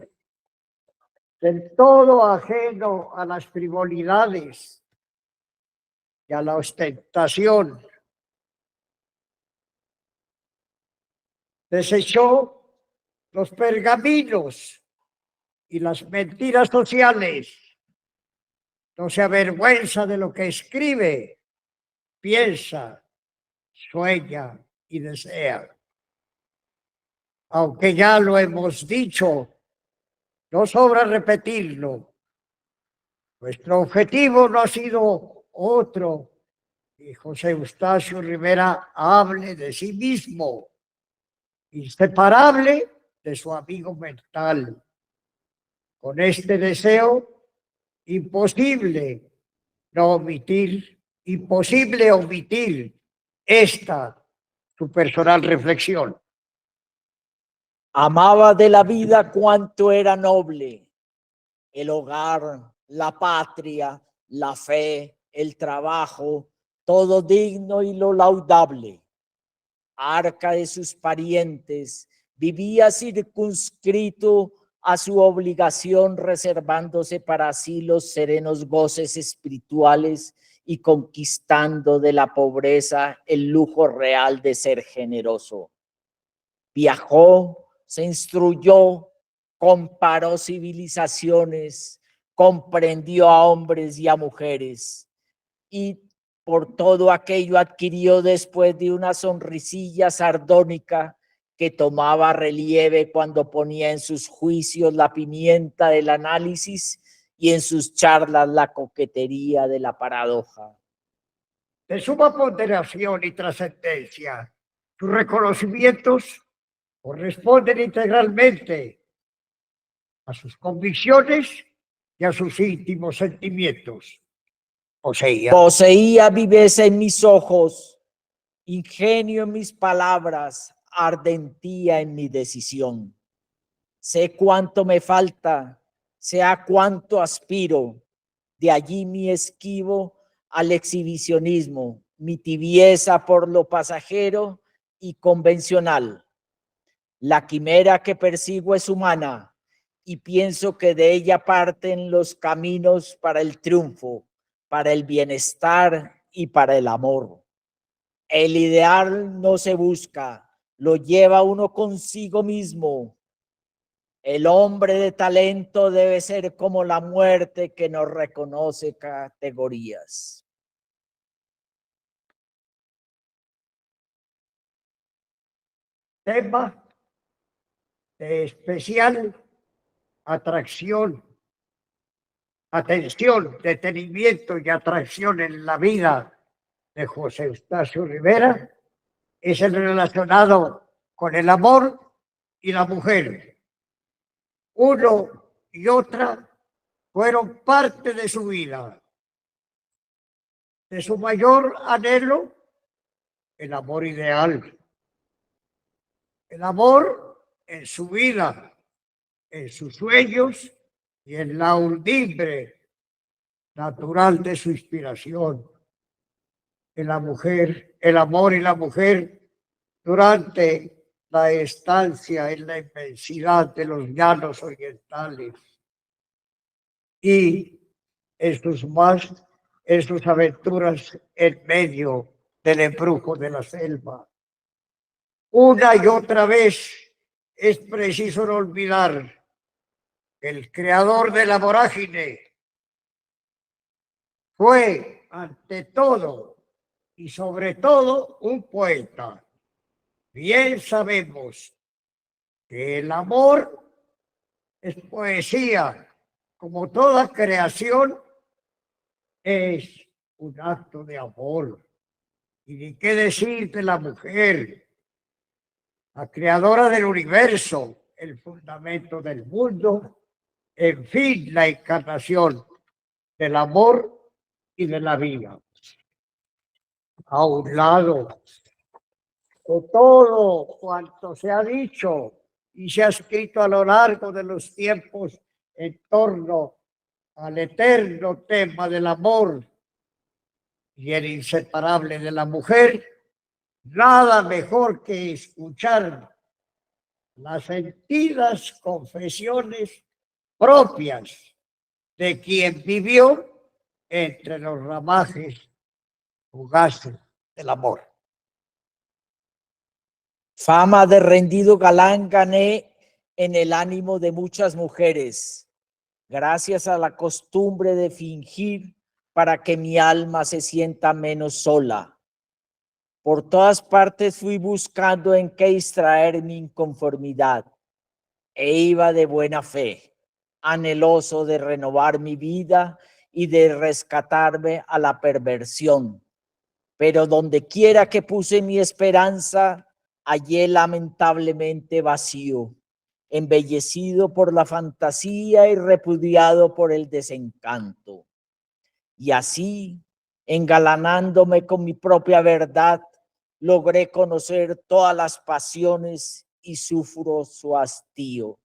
del todo ajeno a las frivolidades y a la ostentación. Desechó los pergaminos y las mentiras sociales. No se avergüenza de lo que escribe, piensa, sueña y desea. Aunque ya lo hemos dicho, no sobra repetirlo. Nuestro objetivo no ha sido otro que José Eustacio Rivera hable de sí mismo, inseparable de su amigo mental. Con este deseo, imposible omitir esta su personal reflexión. Amaba de la vida cuanto era noble, el hogar, la patria, la fe, el trabajo, todo digno y lo laudable. Arca de sus parientes, vivía circunscrito a su obligación, reservándose para sí los serenos goces espirituales y conquistando de la pobreza el lujo real de ser generoso. Viajó, se instruyó, comparó civilizaciones, comprendió a hombres y a mujeres, y por todo aquello adquirió después de una sonrisilla sardónica que tomaba relieve cuando ponía en sus juicios la pimienta del análisis y en sus charlas la coquetería de la paradoja. De suma ponderación y trascendencia, sus reconocimientos corresponden integralmente a sus convicciones y a sus íntimos sentimientos. Poseía viveza en mis ojos, ingenio en mis palabras, ardentía en mi decisión. Sé cuánto me falta, sé a cuánto aspiro, de allí mi esquivo al exhibicionismo, mi tibieza por lo pasajero y convencional. La quimera que persigo es humana y pienso que de ella parten los caminos para el triunfo, para el bienestar y para el amor. El ideal no se busca, lo lleva uno consigo mismo. El hombre de talento debe ser como la muerte que no reconoce categorías. Tema de especial atención, detenimiento y atracción en la vida de José Eustacio Rivera es el relacionado con el amor y la mujer. Uno y otra fueron parte de su vida, de su mayor anhelo, el amor ideal, el amor en su vida, en sus sueños y en la undimbre natural de su inspiración. En la mujer, el amor y la mujer durante la estancia en la inmensidad de los llanos orientales y en sus aventuras en medio del embrujo de la selva. Una y otra vez es preciso no olvidar que el creador de la vorágine fue ante todo y sobre todo un poeta. Bien sabemos que el amor es poesía, como toda creación es un acto de amor. Y ni qué decir de la mujer, la creadora del universo, el fundamento del mundo, en fin, la encarnación del amor y de la vida. A un lado de todo cuanto se ha dicho y se ha escrito a lo largo de los tiempos en torno al eterno tema del amor y el inseparable de la mujer, nada mejor que escuchar las sentidas confesiones propias de quien vivió entre los ramajes fugaces del amor. Fama de rendido galán gané en el ánimo de muchas mujeres, gracias a la costumbre de fingir para que mi alma se sienta menos sola. Por todas partes fui buscando en qué distraer mi inconformidad e iba de buena fe, anheloso de renovar mi vida y de rescatarme a la perversión. Pero donde quiera que puse mi esperanza, hallé lamentablemente vacío, embellecido por la fantasía y repudiado por el desencanto. Y así, engalanándome con mi propia verdad, logré conocer todas las pasiones y sufro su hastío.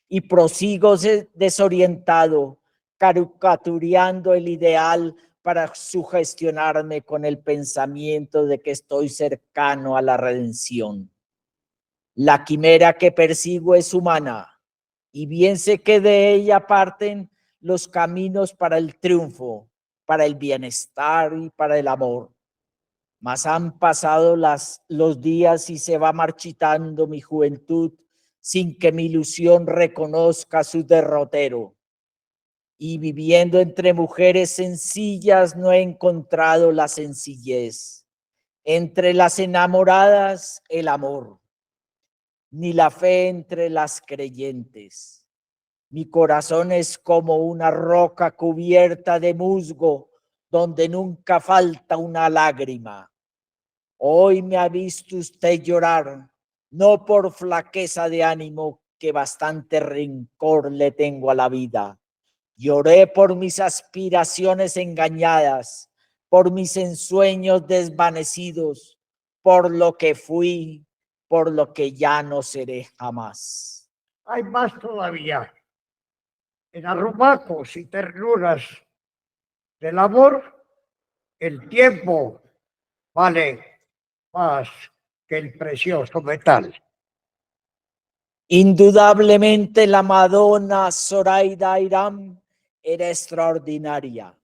Y prosigo desorientado, caricatureando el ideal para sugestionarme con el pensamiento de que estoy cercano a la redención. La quimera que persigo es humana, y bien sé que de ella parten los caminos para el triunfo, para el bienestar y para el amor. Mas han pasado los días y se va marchitando mi juventud sin que mi ilusión reconozca su derrotero. Y viviendo entre mujeres sencillas no he encontrado la sencillez. Entre las enamoradas, el amor, ni la fe entre las creyentes. Mi corazón es como una roca cubierta de musgo, donde nunca falta una lágrima. Hoy me ha visto usted llorar, no por flaqueza de ánimo, que bastante rencor le tengo a la vida. Lloré por mis aspiraciones engañadas, por mis ensueños desvanecidos, por lo que fui, por lo que ya no seré jamás. Hay más todavía. En arrumacos y ternuras del amor, el tiempo vale más que el precioso metal. Indudablemente la Madonna Zoraida Irán era extraordinaria.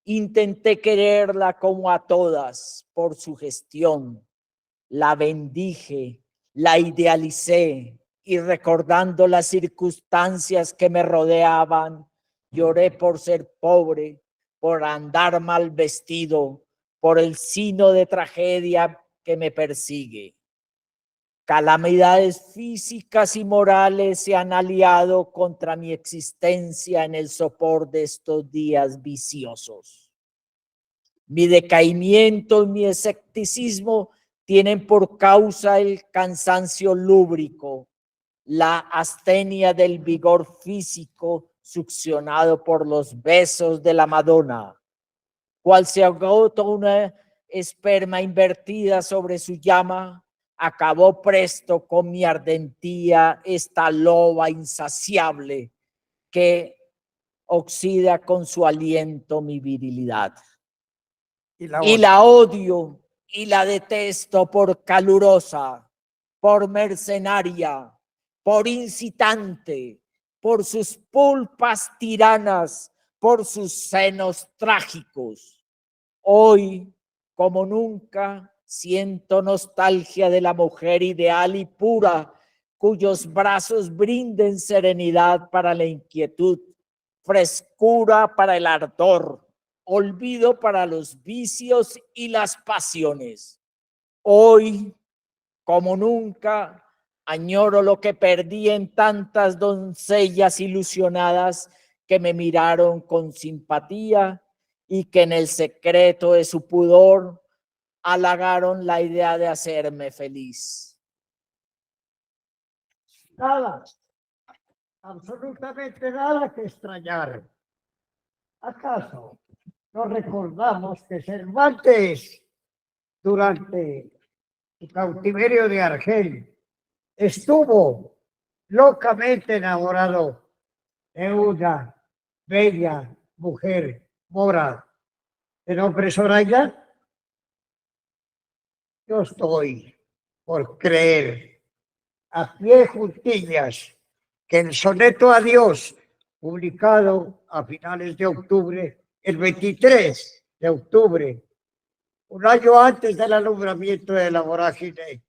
Intenté quererla como a todas por su gestión. La bendije, la idealicé y recordando las circunstancias que me rodeaban, lloré por ser pobre, por andar mal vestido, por el sino de tragedia que me persigue. Calamidades físicas y morales se han aliado contra mi existencia en el sopor de estos días viciosos. Mi decaimiento y mi escepticismo tienen por causa el cansancio lúbrico, la astenia del vigor físico succionado por los besos de la Madonna, cual se agota una esperma invertida sobre su llama, acabó presto con mi ardentía esta loba insaciable que oxida con su aliento mi virilidad. Y la odio y la detesto por calurosa, por mercenaria, por incitante, por sus pulpas tiranas, por sus senos trágicos. Hoy, como nunca, siento nostalgia de la mujer ideal y pura, cuyos brazos brinden serenidad para la inquietud, frescura para el ardor, olvido para los vicios y las pasiones. Hoy, como nunca, añoro lo que perdí en tantas doncellas ilusionadas que me miraron con simpatía y que en el secreto de su pudor halagaron la idea de hacerme feliz. Nada, absolutamente nada que extrañar. ¿Acaso no recordamos que Cervantes, durante su cautiverio de Argel, estuvo locamente enamorado de una bella mujer mora de nombre Zoraida? Yo estoy por creer a pie juntillas que el soneto a Dios, publicado a finales de octubre, el 23 de octubre, un año antes del alumbramiento de la vorágine,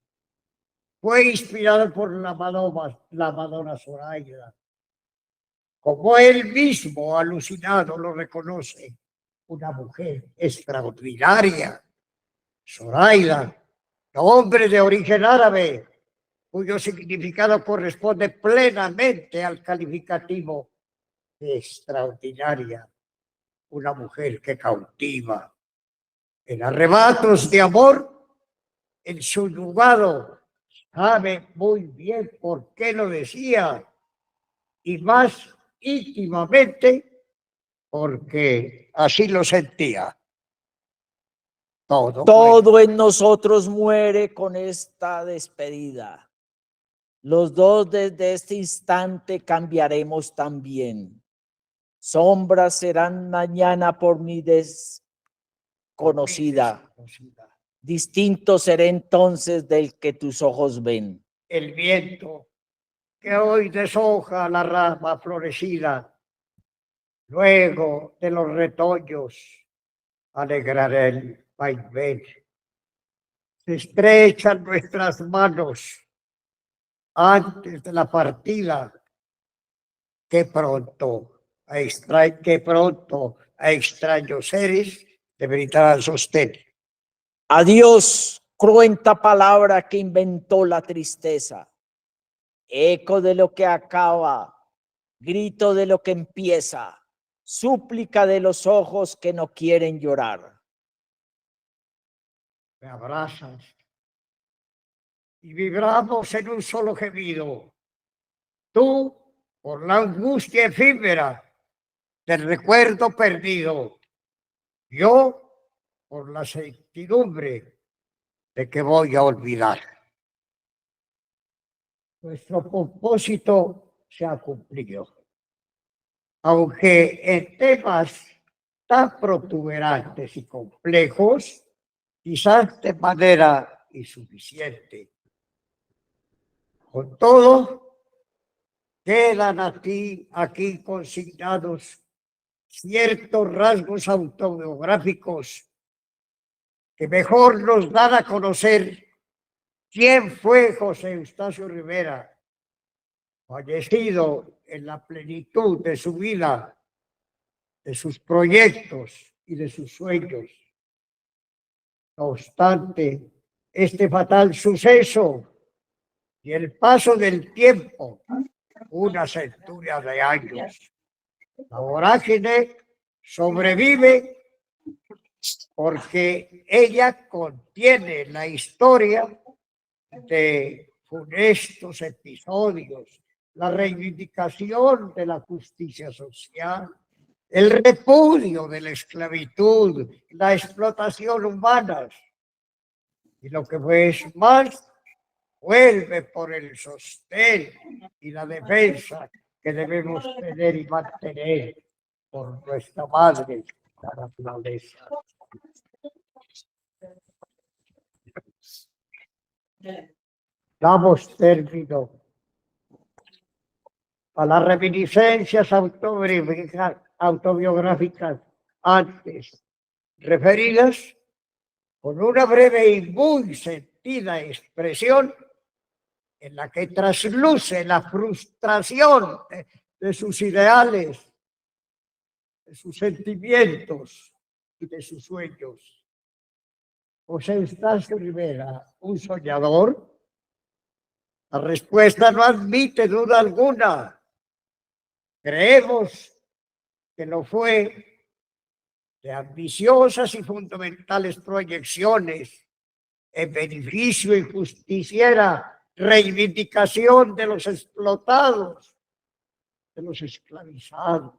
fue inspirado por la Madonna Zoraida. Como él mismo, alucinado, lo reconoce, una mujer extraordinaria, Zoraida, nombre de origen árabe, cuyo significado corresponde plenamente al calificativo de extraordinaria, una mujer que cautiva. En arrebatos de amor, en su lugar, sabe muy bien por qué lo decía, y más íntimamente porque así lo sentía. Todo en nosotros muere con esta despedida. Los dos desde este instante cambiaremos también. Sombras serán mañana por mi desconocida. Distinto seré entonces del que tus ojos ven. El viento que hoy deshoja la rama florecida, luego de los retoños, alegrará el vaivén. Se estrechan nuestras manos antes de la partida, que pronto a extraños seres te brindarán sostén. Adiós, cruenta palabra que inventó la tristeza, eco de lo que acaba, grito de lo que empieza, súplica de los ojos que no quieren llorar. Me abrazas y vibramos en un solo gemido. Tú por la angustia efímera del recuerdo perdido. Yo por la certidumbre de que voy a olvidar. Nuestro propósito se ha cumplido. Aunque en temas tan protuberantes y complejos, quizás de manera insuficiente. Con todo, quedan aquí consignados ciertos rasgos autobiográficos que mejor nos dan a conocer quién fue José Eustacio Rivera, fallecido en la plenitud de su vida, de sus proyectos y de sus sueños. No obstante, este fatal suceso y el paso del tiempo, una centuria de años, la vorágine sobrevive porque ella contiene la historia de funestos episodios, la reivindicación de la justicia social, el repudio de la esclavitud, la explotación humana, y lo que fue más, vuelve por el sostén y la defensa que debemos tener y mantener por nuestra madre, la naturaleza. Damos término a las reminiscencias autobiográficas antes referidas, con una breve y muy sentida expresión en la que trasluce la frustración de sus ideales, de sus sentimientos y de sus sueños. José Eustacio Rivera, un soñador. La respuesta no admite duda alguna. Creemos que lo fue de ambiciosas y fundamentales proyecciones en beneficio y justiciera reivindicación de los explotados, de los esclavizados,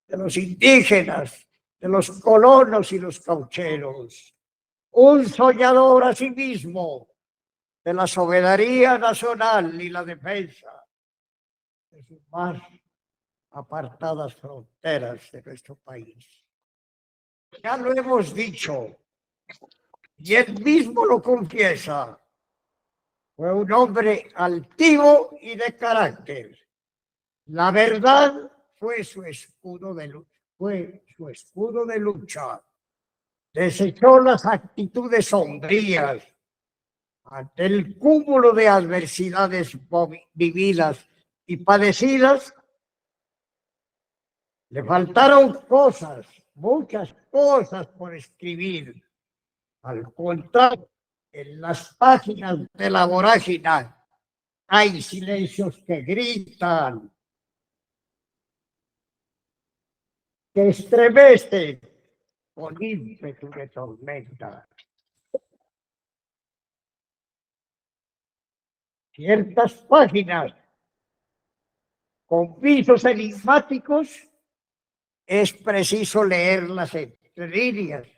de los indígenas, de los colonos y los caucheros. Un soñador a sí mismo de la soberanía nacional y la defensa de sus más apartadas fronteras de nuestro país. Ya lo hemos dicho, y él mismo lo confiesa, fue un hombre altivo y de carácter. La verdad fue su escudo de lucha. Desechó las actitudes sombrías ante el cúmulo de adversidades vividas y padecidas. Le faltaron cosas, muchas cosas por escribir. Al contrario, en las páginas de la vorágine hay silencios que gritan, que estremecen con ímpetu de tormenta. Ciertas páginas con pisos enigmáticos es preciso leerlas entre líneas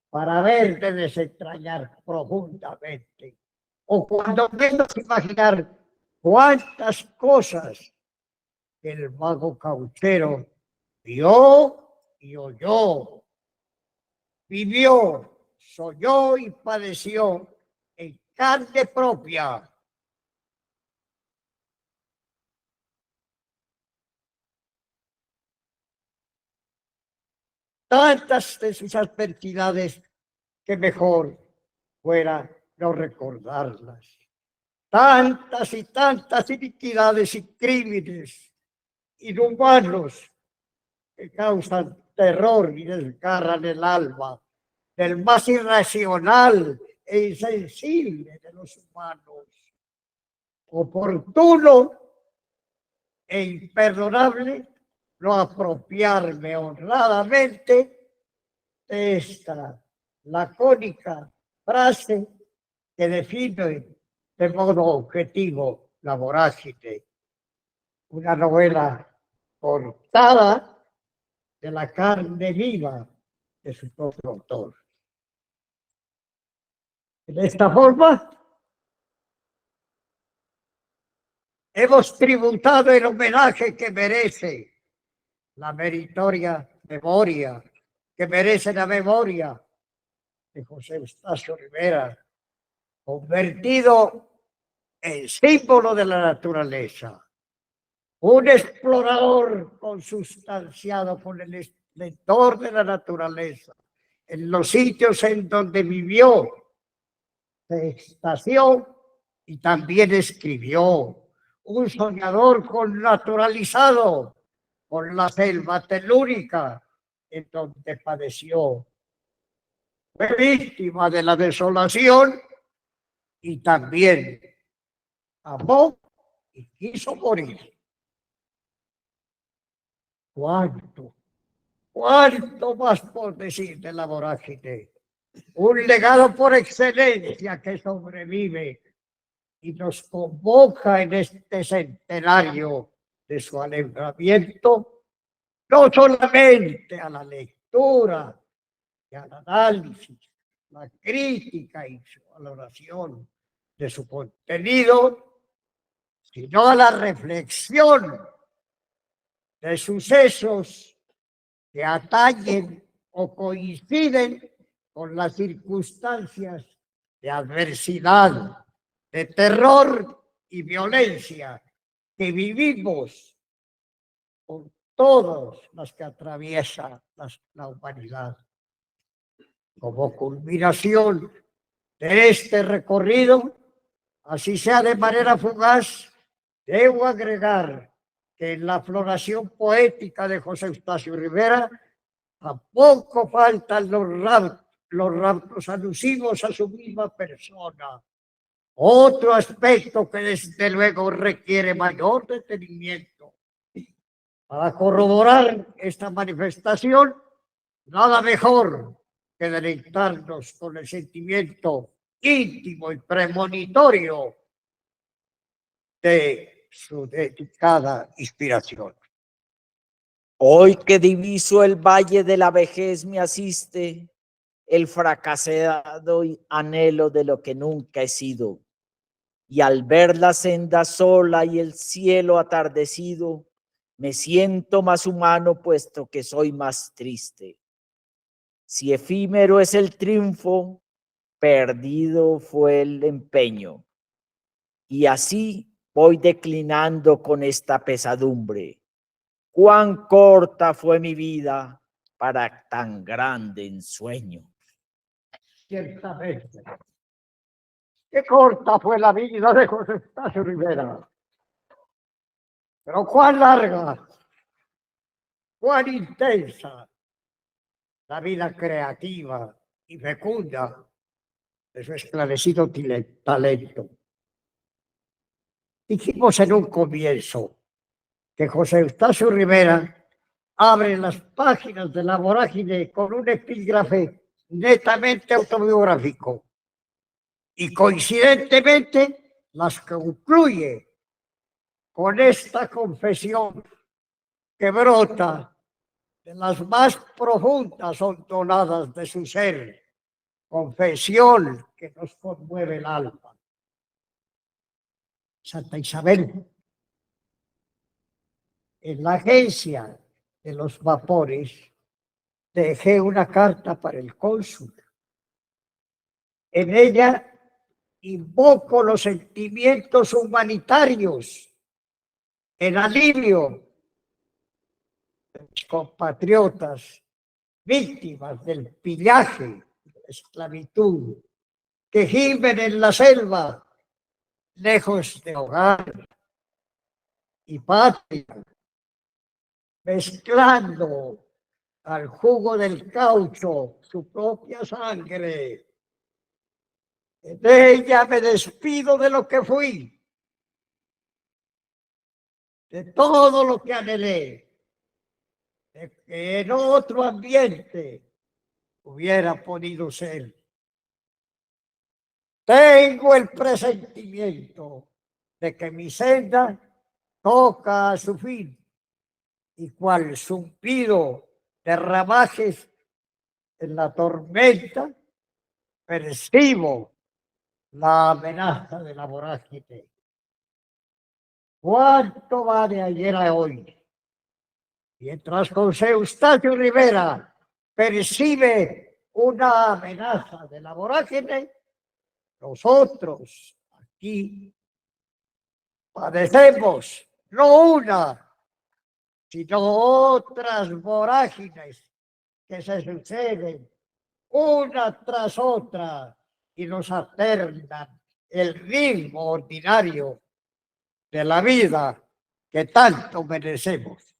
para verte desentrañar profundamente, o cuando menos imaginar cuántas cosas el mago cauchero vio y oyó, vivió, soñó y padeció en carne propia. Tantas de sus adversidades que mejor fuera no recordarlas. Tantas y tantas iniquidades y crímenes inhumanos que causan terror y desgarran el alma del más irracional e insensible de los humanos. Oportuno e imperdonable no apropiarme honradamente de esta lacónica frase que define de modo objetivo la vorágine. Una novela cortada de la carne viva de su propio autor. De esta forma, hemos tributado el homenaje que merece la meritoria memoria, que merece la memoria de José Eustacio Rivera, convertido en símbolo de la naturaleza. Un explorador consustanciado con el esplendor de la naturaleza, en los sitios en donde vivió, se extasió y también escribió. Un soñador connaturalizado con la selva telúrica en donde padeció. Fue víctima de la desolación y también amó y quiso morir. ¿Cuánto más por decir de la vorágine? Un legado por excelencia que sobrevive y nos convoca en este centenario de su alumbramiento, no solamente a la lectura y al análisis, la crítica y su valoración de su contenido, sino a la reflexión de sucesos que atañen o coinciden con las circunstancias de adversidad, de terror y violencia que vivimos con todas las que atraviesa la humanidad. Como culminación de este recorrido, así sea de manera fugaz, debo agregar que en la floración poética de José Eustacio Rivera tampoco faltan los raptos alusivos a su misma persona. Otro aspecto que desde luego requiere mayor detenimiento. Para corroborar esta manifestación, nada mejor que deleitarnos con el sentimiento íntimo y premonitorio de su dedicada inspiración. Hoy que diviso el valle de la vejez me asiste el fracasado anhelo de lo que nunca he sido. Y al ver la senda sola y el cielo atardecido, me siento más humano puesto que soy más triste. Si efímero es el triunfo, perdido fue el empeño. Y así voy declinando con esta pesadumbre. Cuán corta fue mi vida para tan grande ensueño. Ciertamente. Qué corta fue la vida de José Eustacio Rivera. Pero cuán larga, cuán intensa la vida creativa y fecunda de su esclarecido talento. Dijimos en un comienzo que José Eustacio Rivera abre las páginas de La Vorágine con un epígrafe netamente autobiográfico y coincidentemente las concluye con esta confesión que brota de las más profundas hondonadas de su ser, confesión que nos conmueve el alma. Santa Isabel, en la agencia de los vapores, dejé una carta para el cónsul. En ella invoco los sentimientos humanitarios, el alivio de mis compatriotas víctimas del pillaje, de la esclavitud, que gimen en la selva, lejos de hogar y patria, mezclando al jugo del caucho su propia sangre. De ella me despido de lo que fui, de todo lo que anhelé, de que en otro ambiente hubiera podido ser. Tengo el presentimiento de que mi senda toca a su fin y cual zumbido de ramajes en la tormenta, percibo la amenaza de la vorágine. ¿Cuánto va de ayer a hoy? Mientras José Eustacio Rivera percibe una amenaza de la vorágine, nosotros aquí padecemos no una, sino otras vorágines que se suceden una tras otra y nos alternan el ritmo ordinario de la vida que tanto merecemos.